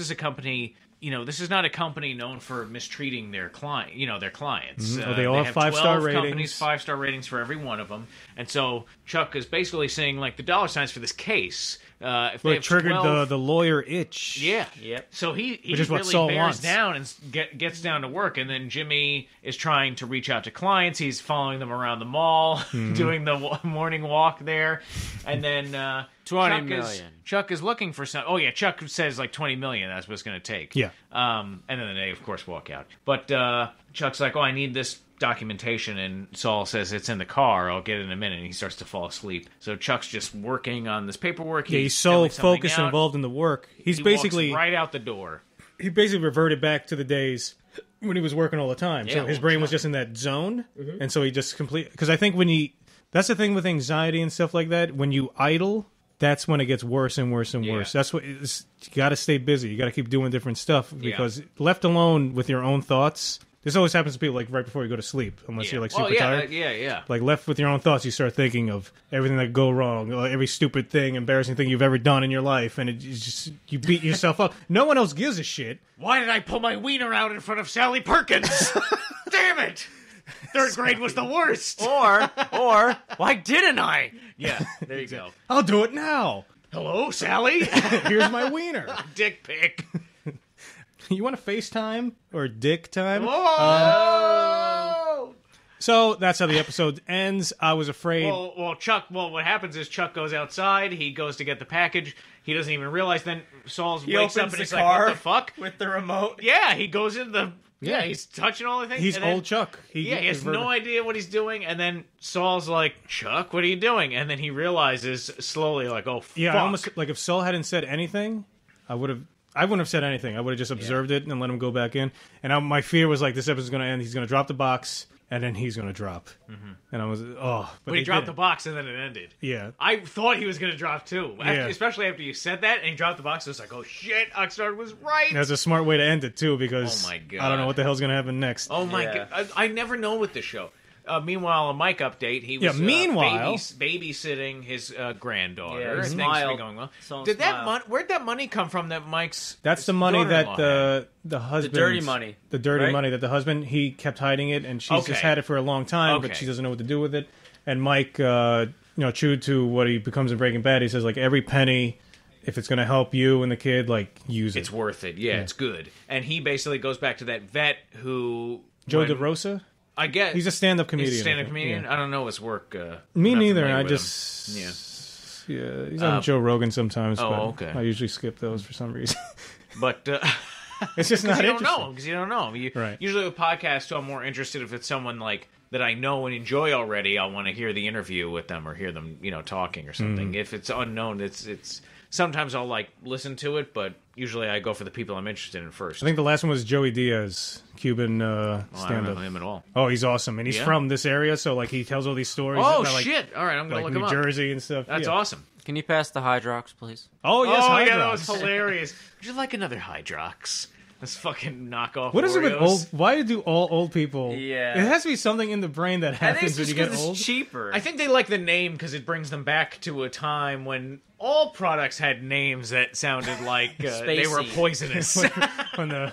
is a company. This is not a company known for mistreating their their clients. Oh, they all have 5-star 12 companies, ratings. 5-star ratings for every one of them. And so Chuck is basically saying like the dollar signs for this case. If they But have it triggered 12, the lawyer itch. yeah. Yep. So he Which is what really Saul bears wants. down and gets down to work, and then Jimmy is trying to reach out to clients. He's following them around the mall, doing the morning walk there, and then 20 Chuck million. Chuck is looking for some. Oh yeah, Chuck says like 20 million. That's what it's going to take. Yeah. And then they of course walk out. But Chuck's like, oh, I need this documentation, and Saul says it's in the car. I'll get it in a minute. And he starts to fall asleep. So Chuck's just working on this paperwork. Yeah, he's so filling something focused and out. involved in the work. He Walks basically right out the door. he basically reverted back to the days when he was working all the time. So Yeah, his well, brain was just in that zone, and so he just because I think when that's the thing with anxiety and stuff like that. When you idle, that's when it gets worse and worse and worse. That's what you got to stay busy. You got to keep doing different stuff because left alone with your own thoughts. This always happens to people like right before you go to sleep, unless you're like super tired. Like left with your own thoughts, you start thinking of everything that could go wrong, every stupid thing, embarrassing thing you've ever done in your life, and you beat yourself up. No one else gives a shit. Why did I pull my wiener out in front of Sally Perkins? Damn it! Third grade was the worst. Or why didn't I? Yeah, there you go. I'll do it now. Hello, Sally. Here's my wiener. Dick pic. You want to FaceTime or dick time? Whoa! So that's how the episode ends. I was afraid. Well, Chuck. Well, what happens is Chuck goes outside. He goes to get the package. He doesn't even realize. Then Saul wakes up and he's like, "What the fuck?" With the remote. Yeah, he goes in the. Yeah, he's touching all the things. He's old Chuck. He has no idea what he's doing. And then Saul's like, "Chuck, what are you doing?" And then he realizes slowly, like, "Oh, fuck." Yeah, I almost like if Saul hadn't said anything, I wouldn't have said anything. I would have just observed it and let him go back in. And my fear was like, this episode's going to end. He's going to drop the box, and then he's going to drop. Mm-hmm. And I was, But he dropped the box, and then it ended. Yeah. I thought he was going to drop too. Yeah. Especially after you said that, and he dropped the box. I was like, oh shit, Oxnard was right. That's a smart way to end it too, because oh my God. I don't know what the hell's going to happen next. Oh my God. I never know with this show. Meanwhile, a Mike update. He was babysitting his granddaughter. Yeah, Things been going well. Did that where'd that money come from? That Mike's that's the money that the husband, the dirty money, money that the husband he kept hiding it, and she's just had it for a long time, but she doesn't know what to do with it. And Mike, true to what he becomes in Breaking Bad, he says like every penny. If it's going to help you and the kid, like, use it. It's worth it. Yeah, it's good. And he basically goes back to that vet who Joe DeRosa. I guess he's a stand-up comedian. He's a stand-up comedian. Yeah. I don't know his work. Me neither. I just he's on Joe Rogan sometimes. Okay. I usually skip those for some reason. But it's just not interesting because you don't know. Right. Usually with podcasts, I'm more interested if it's someone like that I know and enjoy already. I want to hear the interview with them or hear them, talking or something. If it's unknown, it's. Sometimes I'll listen to it, but usually I go for the people I'm interested in first. I think the last one was Joey Diaz, Cuban stand-up. I don't know him at all. Oh, he's awesome, and he's from this area, so he tells all these stories. Oh about, shit! All right, I'm gonna look him up. New Jersey and stuff. That's awesome. Can you pass the Hydrox, please? Oh yes, Hydrox. Yeah, that was hilarious. Would you like another Hydrox? This fucking knockoff. What is Oreos. it with old? Why do all old people? Yeah, it has to be something in the brain that happens when you get old. It's cheaper. I think they like the name because it brings them back to a time when all products had names that sounded like they were poisonous. when the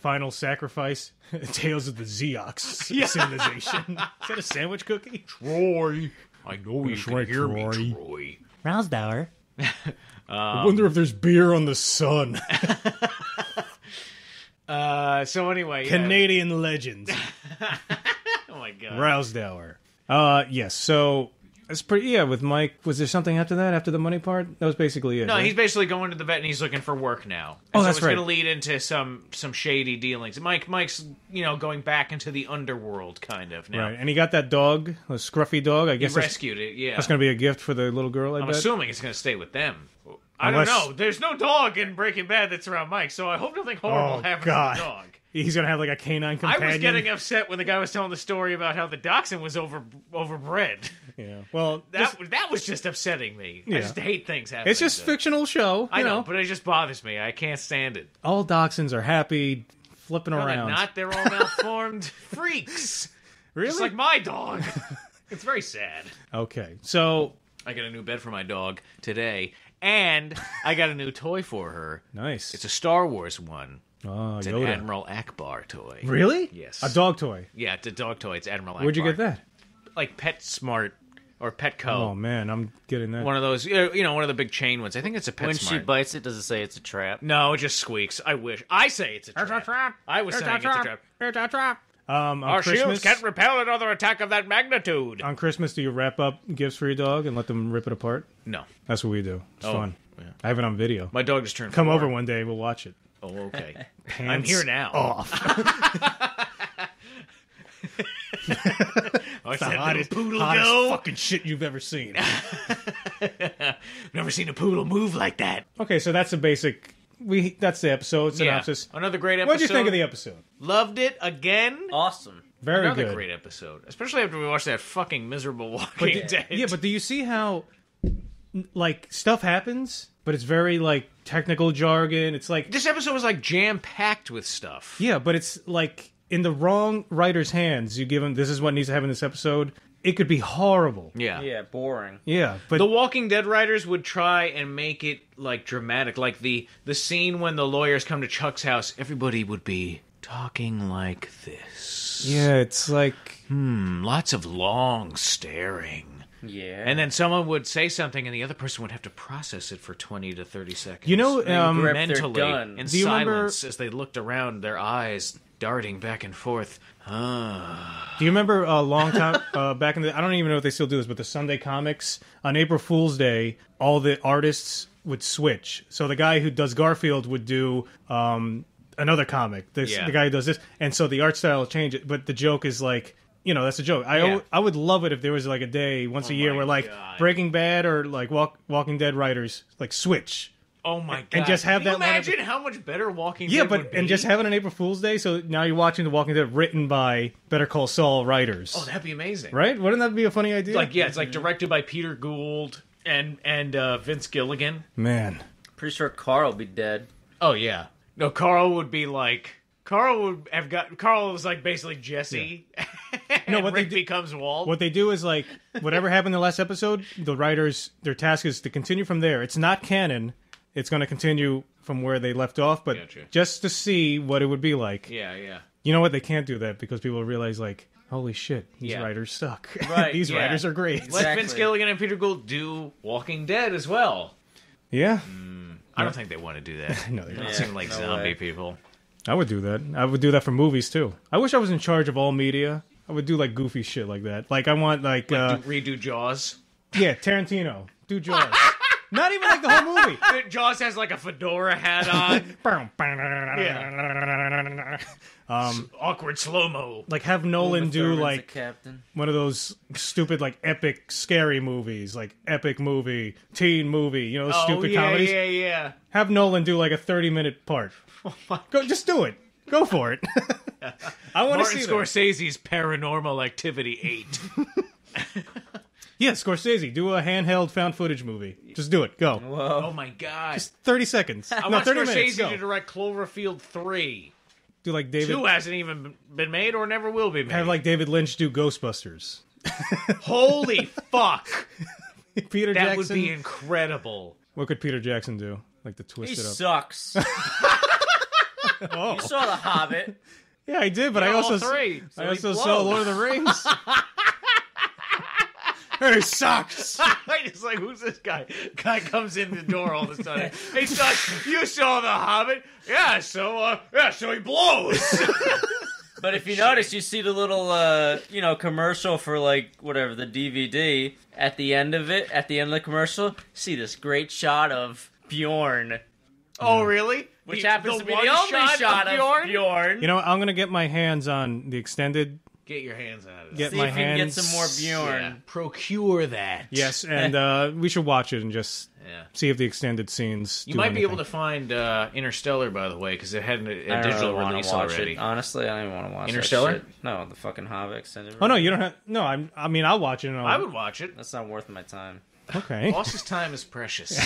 final sacrifice, Tales of the Zeox civilization. Is that a sandwich cookie? Troy, I know you can hear me, Troy. Rousdower. I wonder if there's beer on the sun. So anyway, Canadian legends. Oh my God, Rousdower. Yes. So it's pretty. Yeah, with Mike. Was there something after that? After the money part? That was basically it. No, right? He's basically going to the vet and he's looking for work now. And that's it's right. going to lead into some shady dealings. Mike's going back into the underworld kind of now. Right, and he got that dog, a scruffy dog. I guess he rescued it. Yeah, that's going to be a gift for the little girl. I'm assuming it's going to stay with them. I don't know. There's no dog in Breaking Bad that's around Mike, so I hope nothing horrible happens to the dog. He's going to have like a canine companion. I was getting upset when the guy was telling the story about how the dachshund was overbred. Yeah. Well, that was just upsetting me. Yeah. I just hate things happening. It's just fictional show. I know, but it just bothers me. I can't stand it. All dachshunds are happy, flipping around. They're not. They're all malformed freaks. Really? Just like my dog. It's very sad. Okay. So I got a new bed for my dog today, and I got a new toy for her. Nice. It's a Star Wars one. Oh, it's Yoda. An Admiral Akbar toy. Really? Yes. A dog toy? Yeah, it's a dog toy. It's Admiral Akbar. Where'd you get that? Like PetSmart or Petco. Oh, man, I'm getting that. One of those, one of the big chain ones. I think it's a PetSmart. When she bites it, does it say it's a trap? No, it just squeaks. I wish. I say it's a trap. It's a trap. I was saying it's a trap. It's a trap. Our Christmas, shields can't repel another attack of that magnitude. On Christmas, do you wrap up gifts for your dog and let them rip it apart? No. That's what we do. It's fun. Yeah. I have it on video. My dog just turned Come 4. over one day. We'll watch it. Oh, okay. Pants I'm here now. Off. That's the hottest fucking shit you've ever seen. Never seen a poodle move like that. Okay, so that's the basic. That's the episode synopsis. Yeah. Another great episode. What did you think of the episode? Loved it again. Awesome. Very Another good. great episode, especially after we watched that fucking miserable Walking Dead. Yeah, but do you see how like, stuff happens, but it's very, like, technical jargon. It's like... This episode was, like, jam-packed with stuff. Yeah, but it's, like, in the wrong writer's hands. You give him, this is what needs to happen in this episode. It could be horrible. Yeah. Yeah, boring. Yeah, but... The Walking Dead writers would try and make it, like, dramatic. Like, the scene when the lawyers come to Chuck's house, everybody would be talking like this. Yeah, it's like... Lots of long staring. Yeah. And then someone would say something, and the other person would have to process it for 20 to 30 seconds. You know, grip their mentally, gun. in Do you remember- silence, as they looked around, their eyes darting back and forth. do you remember a long time back in the... I don't even know if they still do this, but the Sunday comics, on April Fool's Day, all the artists would switch. So the guy who does Garfield would do... another comic. The guy who does this, and so the art style will change it. But the joke is like, that's a joke. I would love it if there was like a day once a year where like God. Breaking Bad or like Walking Dead writers like switch. Oh my god! And just have Can you that imagine how much better Walking Yeah, Dead would be? and just have it on April Fool's Day. So now you're watching The Walking Dead written by Better Call Saul writers. Oh, that'd be amazing, right? Wouldn't that be a funny idea? Like, yeah, it's like directed by Peter Gould and Vince Gilligan. Man, Pretty sure Carl will be dead. Oh yeah, no, Carl would be like. Carl was like basically Jesse. No, and what Rick they do- becomes Walt. what they do is like whatever happened in the last episode, the writers, their task is to continue from there. It's not canon. It's going to continue from where they left off, but Gotcha. just to see what it would be like. Yeah. You know what? They can't do that because people realize, like, holy shit, these Yeah. writers suck. Right, These yeah. writers are great. Let Exactly. Vince Gilligan and Peter Gould do Walking Dead as well. Yeah, I don't think they want to do that. no, they They don't. don't seem like no zombie way. people. I would do that. I would do that for movies too. I wish I was in charge of all media. I would do like goofy shit like that. Like I want like Redo Jaws. yeah, Tarantino do Jaws. Not even like the whole movie. Jaws has like a fedora hat on. Awkward slow-mo. Like have Nolan Uma do Thurman's like the captain. one of those stupid like epic scary movies, like epic movie, teen movie, you know, those stupid comedies. Yeah. Have Nolan do like a 30-minute part. Go, just do it. Go for it. I want to Martin see that. Scorsese's Paranormal Activity 8. Yeah, Scorsese, do a handheld found footage movie. Just do it. Go. Oh my god. 30 seconds. I no, want 30 Scorsese minutes. Go. to direct Cloverfield 3. Do like David. 2 hasn't even been made or never will be made. Have like David Lynch do Ghostbusters. Holy fuck. Peter That Jackson. would be incredible. What could Peter Jackson do? Like to He twist it up. sucks. Oh. You saw The Hobbit. Yeah, I did, but I Yeah, also all three. So I he also blows. saw Lord of the Rings. He sucks. I just like, who's this guy? Guy comes in the door all of a sudden. Hey, son, you saw The Hobbit? Yeah, so he blows. But if you notice, you see the little, commercial for, like, whatever, the DVD. At the end of it, at the end of the commercial, see this great shot of Bjorn. Oh, really? Which happens to be one the only shot of Bjorn. You know, I'm gonna get my hands on the extended. Get your hands out of it. Get See my if you can hands. get some more Bjorn. Yeah. Procure that. Yes, and we should watch it and just Yeah. see if the extended scenes. You might be able to find Interstellar, by the way, because it had a I don't digital really release want to watch already. it. Honestly, I don't even want to watch Interstellar? that shit. No, the fucking Hobbit extended. Oh no, you don't have. No, I mean, I'll watch it. And I would watch it. That's not worth my time. Okay. Boss's time is precious.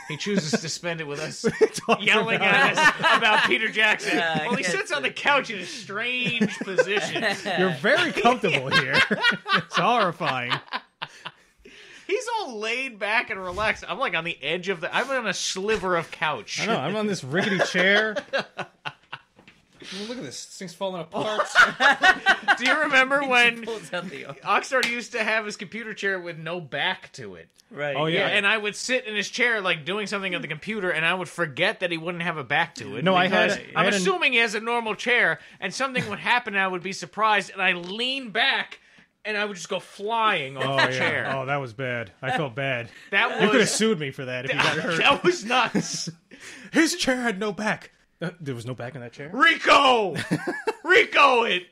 He chooses to spend it with us, Talk yelling about- at us about Peter Jackson. Yeah, While he I sits guess on the couch in a strange position. You're very comfortable here. It's horrifying. He's all laid back and relaxed. I'm like on the edge of I'm on a sliver of couch. I know. I'm on this rickety chair. Look at this. This thing's falling apart. Do you remember when Pulls out the Oxnard used to have his computer chair with no back to it? right. Oh, yeah. And I would sit in his chair, like doing something on the computer, and I would forget that he wouldn't have a back to it. No, I because had- I I'm had a- assuming he has a normal chair, and something would happen, and I would be surprised, and I lean back, and I would just go flying off Oh the yeah. chair. Oh, that was bad. I felt bad. That You could have was sued me for that if you got hurt. that was nuts. His chair had no back. There was no back in that chair? Rico, it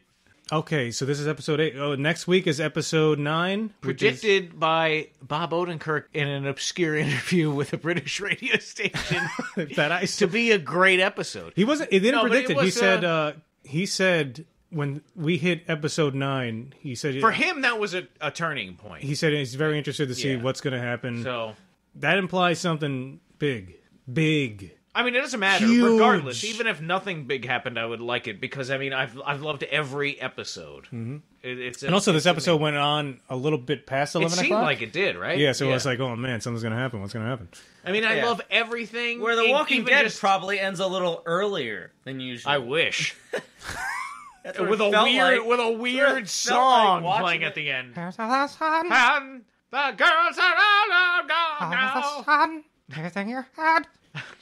Okay, so this is episode 8. Oh, next week is episode 9. predicted by Bob Odenkirk in an obscure interview with a British radio station That I to be a great episode. He wasn't. He didn't No, but predict it it. He was, said when we hit episode 9. He said For him, that was a turning point. He said he's very interested to see Yeah. what's going to happen. So that implies something big. Big. I mean, it doesn't matter. Huge. Regardless, even if nothing big happened, I would like it because I mean, I've loved every episode. Mm-hmm. And also, this episode went on a little bit past 11 o'clock. It seemed like it did, right? Yeah, so it was like, oh man, something's gonna happen. What's gonna happen? I mean, I love everything. Where The Walking even Dead probably ends a little earlier than usual. I wish. That's what with it a felt weird, like. with a weird song playing at the end. And the girls are all gone now. Everything you had,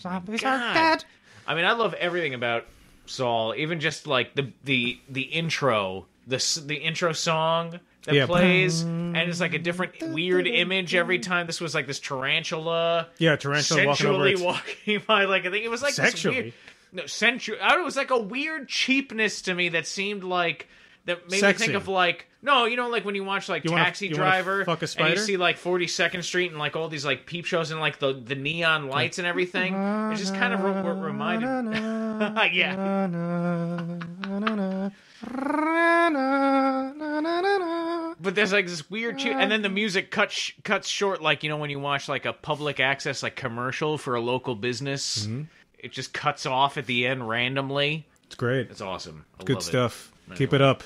zombies are dead. I mean, I love everything about Saul. Even just like the intro, the intro song that plays, and it's like a different weird image every time. This was like this tarantula. Yeah, tarantula walking over sensually walking by. Like I think it was like sexually. This weird, no, sensual. It was like a weird cheapness to me that seemed like that made Sexy. me think of like like when you watch like Taxi Driver fuck a spider? and you see like 42nd Street and like all these like peep shows and like the neon lights and everything. It just kind of reminded. Yeah. But there's like this weird and then the music cuts short, like when you watch like a public access like commercial for a local business. Mm-hmm. It just cuts off at the end randomly. It's great. It's awesome. Good stuff. Keep it up.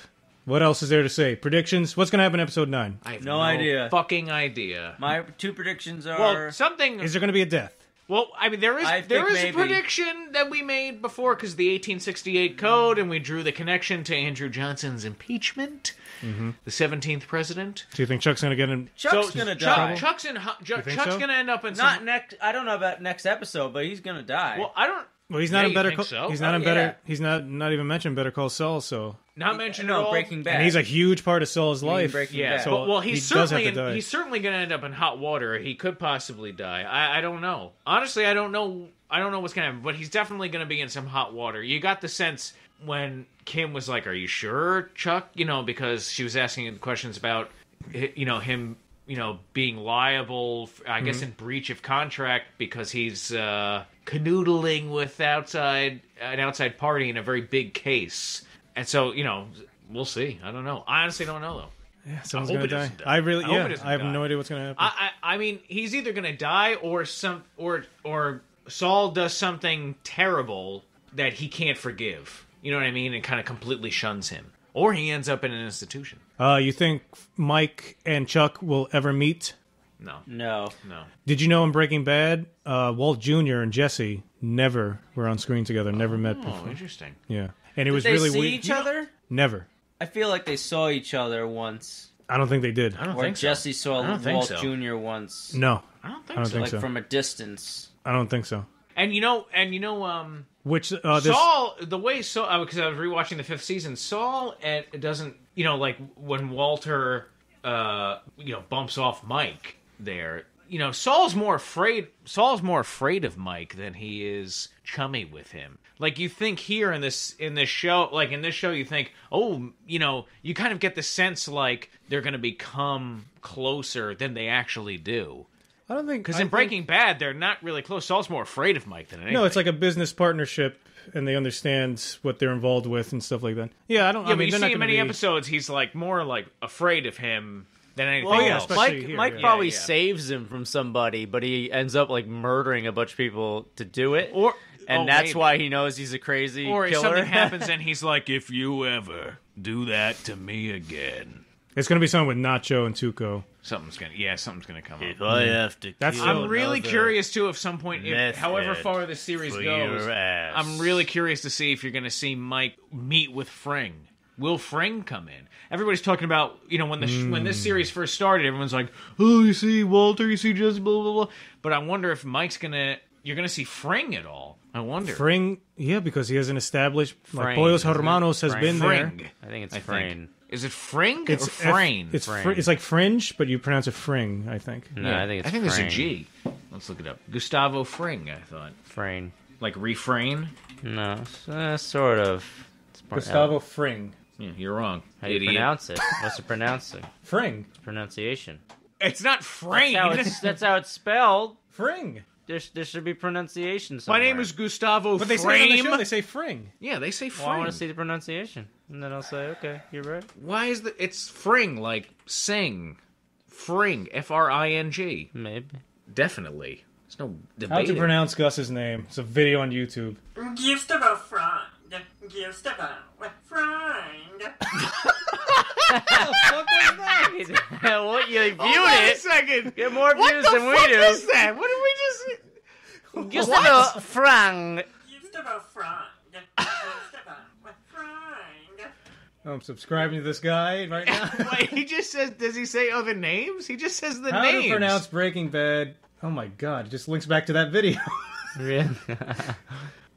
What else is there to say? Predictions? What's going to happen in episode 9? I have no idea. Fucking idea. My 2 predictions are... Well, something... Is there going to be a death? Well, I mean, there is a prediction that we made before because the 1868 code, and we drew the connection to Andrew Johnson's impeachment, the 17th president. Do you think Chuck's going to get in? Chuck's going to die. Chuck's going to end up in Not next... I don't know about next episode, but he's going to die. Well, I don't... Well, he's not in Better Call. So? He's not in Better. He's not even mentioned Better Call Saul. So not mentioned at all. Breaking Bad, and he's a huge part of Saul's life. Breaking Bad. So well, he's certainly going to end up in hot water. He could possibly die. I don't know. Honestly, I don't know. I don't know what's going to happen. But he's definitely going to be in some hot water. You got the sense when Kim was like, "Are you sure, Chuck?" Because she was asking questions about him. Being liable, I guess, in breach of contract because he's canoodling with an outside party in a very big case. And so, we'll see. I don't know. I honestly don't know, though. Yeah, someone's going to die. I have no idea what's going to happen. I mean, he's either going to die or Saul does something terrible that he can't forgive. You know what I mean? And kind of completely shuns him. Or he ends up in an institution. You think Mike and Chuck will ever meet? No. Did you know in Breaking Bad, Walt Jr. and Jesse never were on screen together, never met before? Oh, interesting. Yeah. And it was Did really they see weird. each other? Never. I feel like they saw each other once. I don't think they did. I don't Or think so. Jesse saw I don't think Walt so. Jr. once. No. I don't think I don't so. think Like so. from a distance. I don't think so. And Which Saul, the way Saul, because I was rewatching the 5th season, Saul doesn't, like when Walter, bumps off Mike there, Saul's more afraid of Mike than he is chummy with him. Like you think here in this show, you think, you kind of get the sense like they're going to become closer than they actually do. I don't think... Because in Breaking Bad, they're not really close. Saul's more afraid of Mike than anything. No, it's like a business partnership, and they understand what they're involved with and stuff like that. Yeah, I don't... Yeah, I mean, but you see in many episodes, he's like more like afraid of him than anything else. especially Mike here, probably yeah. saves him from somebody, but he ends up like murdering a bunch of people to do it. And that's maybe. why he knows he's a crazy Or if killer. something happens and he's like, if you ever do that to me again. It's going to be something with Nacho and Tuco. Something's gonna come up. I have to That's kill I'm really another curious too if some point, meth however head far the series for goes, your ass. I'm really curious to see if you're gonna see Mike meet with Fring. Will Fring come in? Everybody's talking about, when this series first started, everyone's like, oh, you see Walter, you see Jesse, blah, blah, blah. But I wonder if you're gonna see Fring at all. I wonder. Fring, yeah, because he has an established... Like, Frame, Pollos isn't it? Hermanos has been there. Fring. I think it's I think. Frayne. Is it Fring or It's Frayne? It's like fringe, but you pronounce it Fring, I think. No, I think it's there's a Frayne. G. Let's look it up. Gustavo Fring, I thought. Frayne. Like refrain? No, sort of. It's Gustavo Fring. Yeah, you're wrong. How do you idiot. pronounce it? What's the pronouncing? Fring. Pronunciation. It's not Frayne. That's how it's spelled. Fring. There should be pronunciation My somewhere. name is Gustavo But they say it on the Frame. show, they say Fring. Yeah, they say Fring. Well, I want to see the pronunciation. And then I'll say, okay, you're right. Why is it's Fring, like sing. Fring, Fring. Maybe. Definitely. There's no How debate. to pronounce Gus's name? It's a video on YouTube. Gifts of a friend. Gifts of a friend. What you viewed Hold on a it? second. Get more What views the than we fuck do. is that? What did we just... Just a frang. Gifts of a friend. Gifts of a friend. I'm subscribing to this guy right now. Wait, he just says... Does he say other names? He just says the How names. to pronounce Breaking Bad. Oh my god, it just links back to that video.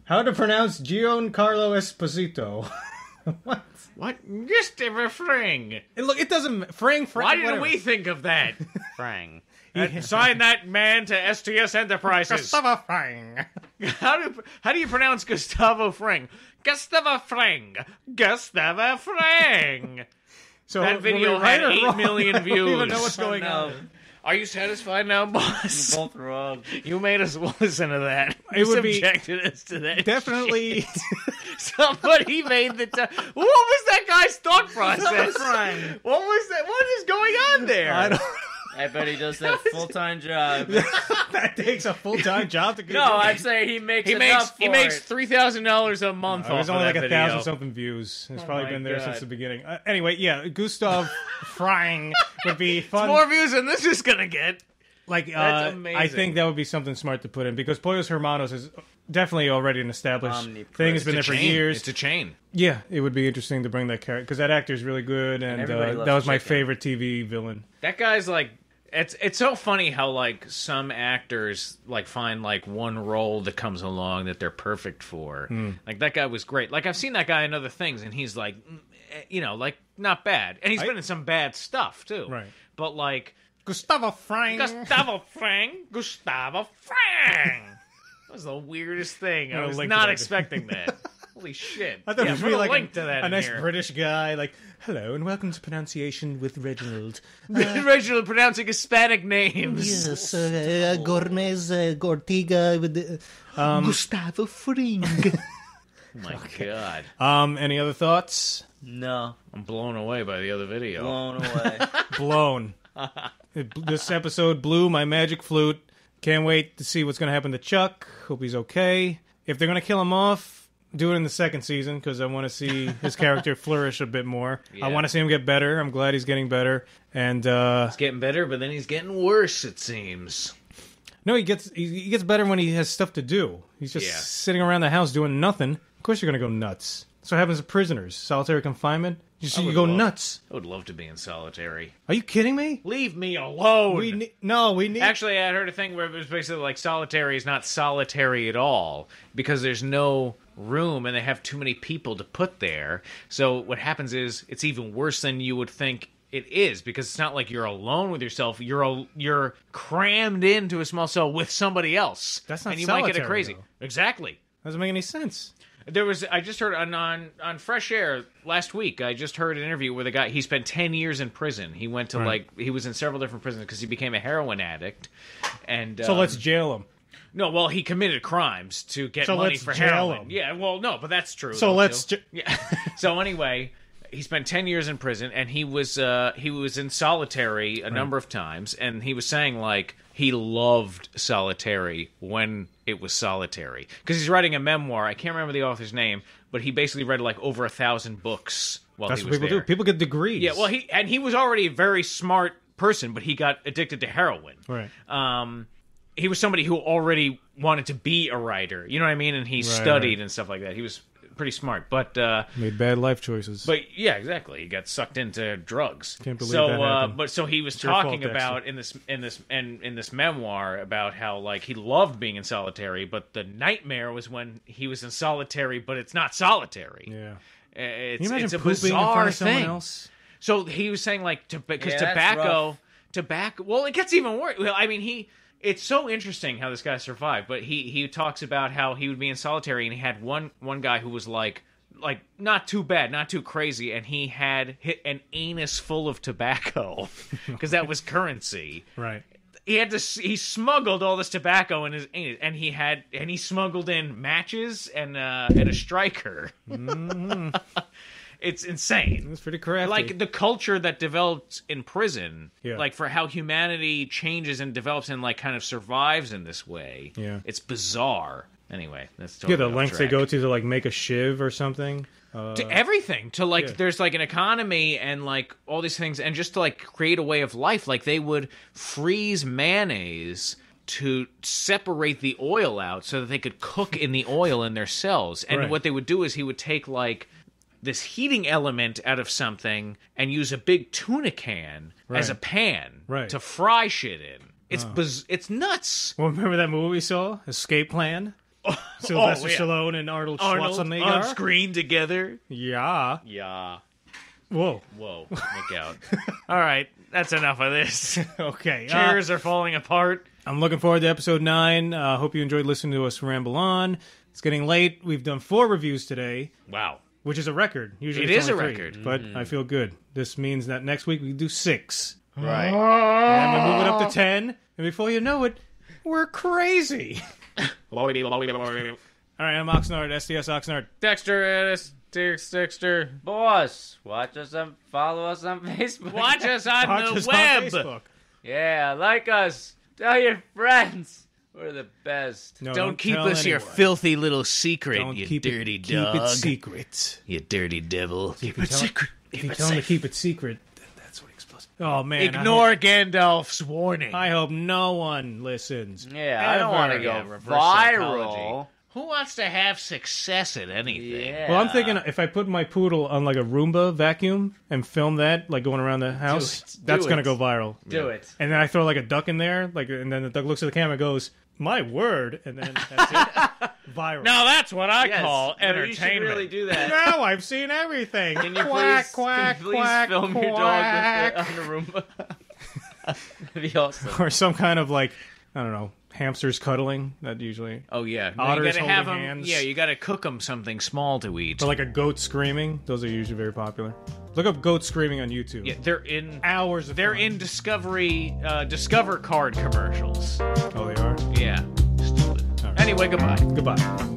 How to pronounce Giancarlo Esposito. What? What? Just a refrain. And look, it doesn't... Frank, Why didn't whatever. we think of that? Frang. Sign that man to STS Enterprises. Gustavo Fring. How do you pronounce Gustavo Fring? Gustavo Fring. Gustavo Fring. So That were video we right had or 8 wrong? million I don't even know views. what's going No. on. Are you satisfied now, boss? Both wrong. You made us listen to that. It You would be subjected us to that. Definitely. shit. Somebody made the. What was that guy's thought process? What was that? What is going on there? I don't. I bet he does that full-time job. That takes a full-time job to get. No, I'm saying he makes He enough makes for it. $3,000 a month It off was of only that like video. 1,000 something views. It's probably my been there God. since the beginning. Anyway, yeah, Gustav Frying would be fun. More views than this is gonna get. Like, That's I amazing. think that would be something smart to put in because Pollos Hermanos is definitely already an established Omnipresent. thing. It's been there It's a for chain. years. It's a chain. Yeah, it would be interesting to bring that character because that actor is really good, and everybody loves that was my chicken. favorite TV villain. That guy's like, it's so funny how like some actors like find like one role that comes along that they're perfect for. Like that guy was great. Like I've seen that guy in other things, and he's like, like not bad, and he's been in some bad stuff too. Right. But like Gustavo Frying. Gustavo Fring. That was the weirdest thing. I I'll was link to not that. expecting that. Holy shit! I thought it Yeah, was put really a like link to that a in nice here. British guy, like, hello and welcome to Pronunciation with Reginald. Reginald pronouncing Hispanic names. Yes, Gormez Gortiga with the, Gustavo Fring. Oh my god! Any other thoughts? No, I'm blown away by the other video. blown away. Blown. This episode blew my magic flute. Can't wait to see what's going to happen to Chuck. Hope he's okay. If they're going to kill him off, do it in the second season because I want to see his character flourish a bit more. Yeah. I want to see him get better. I'm glad he's getting better. And He's getting better, but then he's getting worse. It seems. no, he gets better when he has stuff to do. He's just Yeah. sitting around the house doing nothing. Of course, you're going to go nuts. That's what happens to prisoners. Solitary confinement. You would go love- nuts. I would love to be in solitary. Are you kidding me? Leave me alone. We need. Actually, I heard a thing where it was basically like solitary is not solitary at all because there's no room and they have too many people to put there. So what happens is it's even worse than you would think it is because it's not like you're alone with yourself. You're crammed into a small cell with somebody else. That's not and you might get it solitary, crazy. though. Exactly. Doesn't make any sense. I just heard on Fresh Air last week. I just heard an interview where the guy he spent 10 years in prison. He went to he was in several different prisons because he became a heroin addict. And So let's jail him. no, well he committed crimes to get So money let's for jail heroin. him. Yeah, well no, but that's true. So though, let's. too. Yeah. So anyway, he spent 10 years in prison, and he was in solitary a number of times, and he was saying like he loved solitary when it was solitary because he's writing a memoir. I can't remember the author's name, but he basically read like over 1,000 books while That's he what was people there. do. People get degrees. Yeah, well he was already a very smart person, but he got addicted to heroin. Right. He was somebody who already wanted to be a writer. You know what I mean? And he studied and stuff like that. He was pretty smart, but Made bad life choices. but yeah, exactly. He got sucked into drugs. Can't believe so, that happened. but so he was your fault, talking about in this memoir about how like he loved being in solitary, but the nightmare was when he was in solitary, but it's not solitary. yeah. It's, Can you imagine it's a pooping in bizarre front of someone thing. else? So he was saying like because Yeah, that's rough. tobacco. Well, it gets even worse. Well, I mean It's so interesting how this guy survived, but he talks about how he would be in solitary and he had one guy who was like not too bad, not too crazy, and he had hit an anus full of tobacco because that was currency. Right. He smuggled all this tobacco in his anus, and he smuggled in matches and a striker. It's insane. It's pretty crafty. Like the culture that developed in prison, Yeah. like for how humanity changes and develops and like kind of survives in this way. Yeah. It's bizarre. Anyway, that's totally the off lengths track. they go to like make a shiv or something. To everything, to like yeah. there's like an economy and like all these things, and just to like create a way of life. Like they would freeze mayonnaise to separate the oil out so that they could cook in the oil in their cells. And Right. what they would do is he would take like this heating element out of something and use a big tuna can as a Right. pan Right. to fry shit in. It's it's nuts. Well, remember that movie we saw, Escape Plan? Sylvester Stallone and Arnold Schwarzenegger on screen together. Yeah. Yeah. Whoa. Whoa. Look out. All right. That's enough of this. Okay. Chairs are falling apart. I'm looking forward to episode 9. Hope you enjoyed listening to us ramble on. It's getting late. We've done 4 reviews today, Wow. which is a record. Usually It it's is only a 3, record. but I feel good. This means that next week we do 6. Right. And we move it up to 10. And before you know it, we're crazy. All right, I'm Oxnard, SDS Oxnard. Dexter. Boss, watch us and follow us on Facebook. Watch us on Watch the us on web. Facebook. Yeah, like us. Tell your friends. We're the best. No, Don't keep tell us your anyone. filthy little secret, Don't you keep dirty it, dog. Keep it secret. You dirty devil. Keep it secret. If you tell him to keep it secret, then that's what he explores. Oh, man. Ignore Gandalf's warning. I hope no one listens. Yeah, I don't want to Yeah, go reverse viral. psychology. Who wants to have success at anything? Yeah. Well, I'm thinking if I put my poodle on like a Roomba vacuum and film that, like going around the house, it. that's Do going to it. go viral. Do it. And then I throw like a duck in there, like, and then the duck looks at the camera and goes, "My word," and then that's it. Viral. Now that's what I Yes. call No, entertainment. You should really do that. Now I've seen everything. Can you quack, please, quack, please quack, film your quack. dog with it on the Roomba? That'd be awesome. Or some kind of like, I don't know, hamsters cuddling. That usually. Oh yeah, no, Otters you gotta have holding them. hands. Yeah, you gotta cook them something small to eat. Or like a goat screaming. Those are usually very popular. Look up goat screaming on YouTube. Yeah, they're in. Hours of They're fun. in Discover card commercials. Oh, they are? Yeah, stupid. All right. Anyway, goodbye. Goodbye.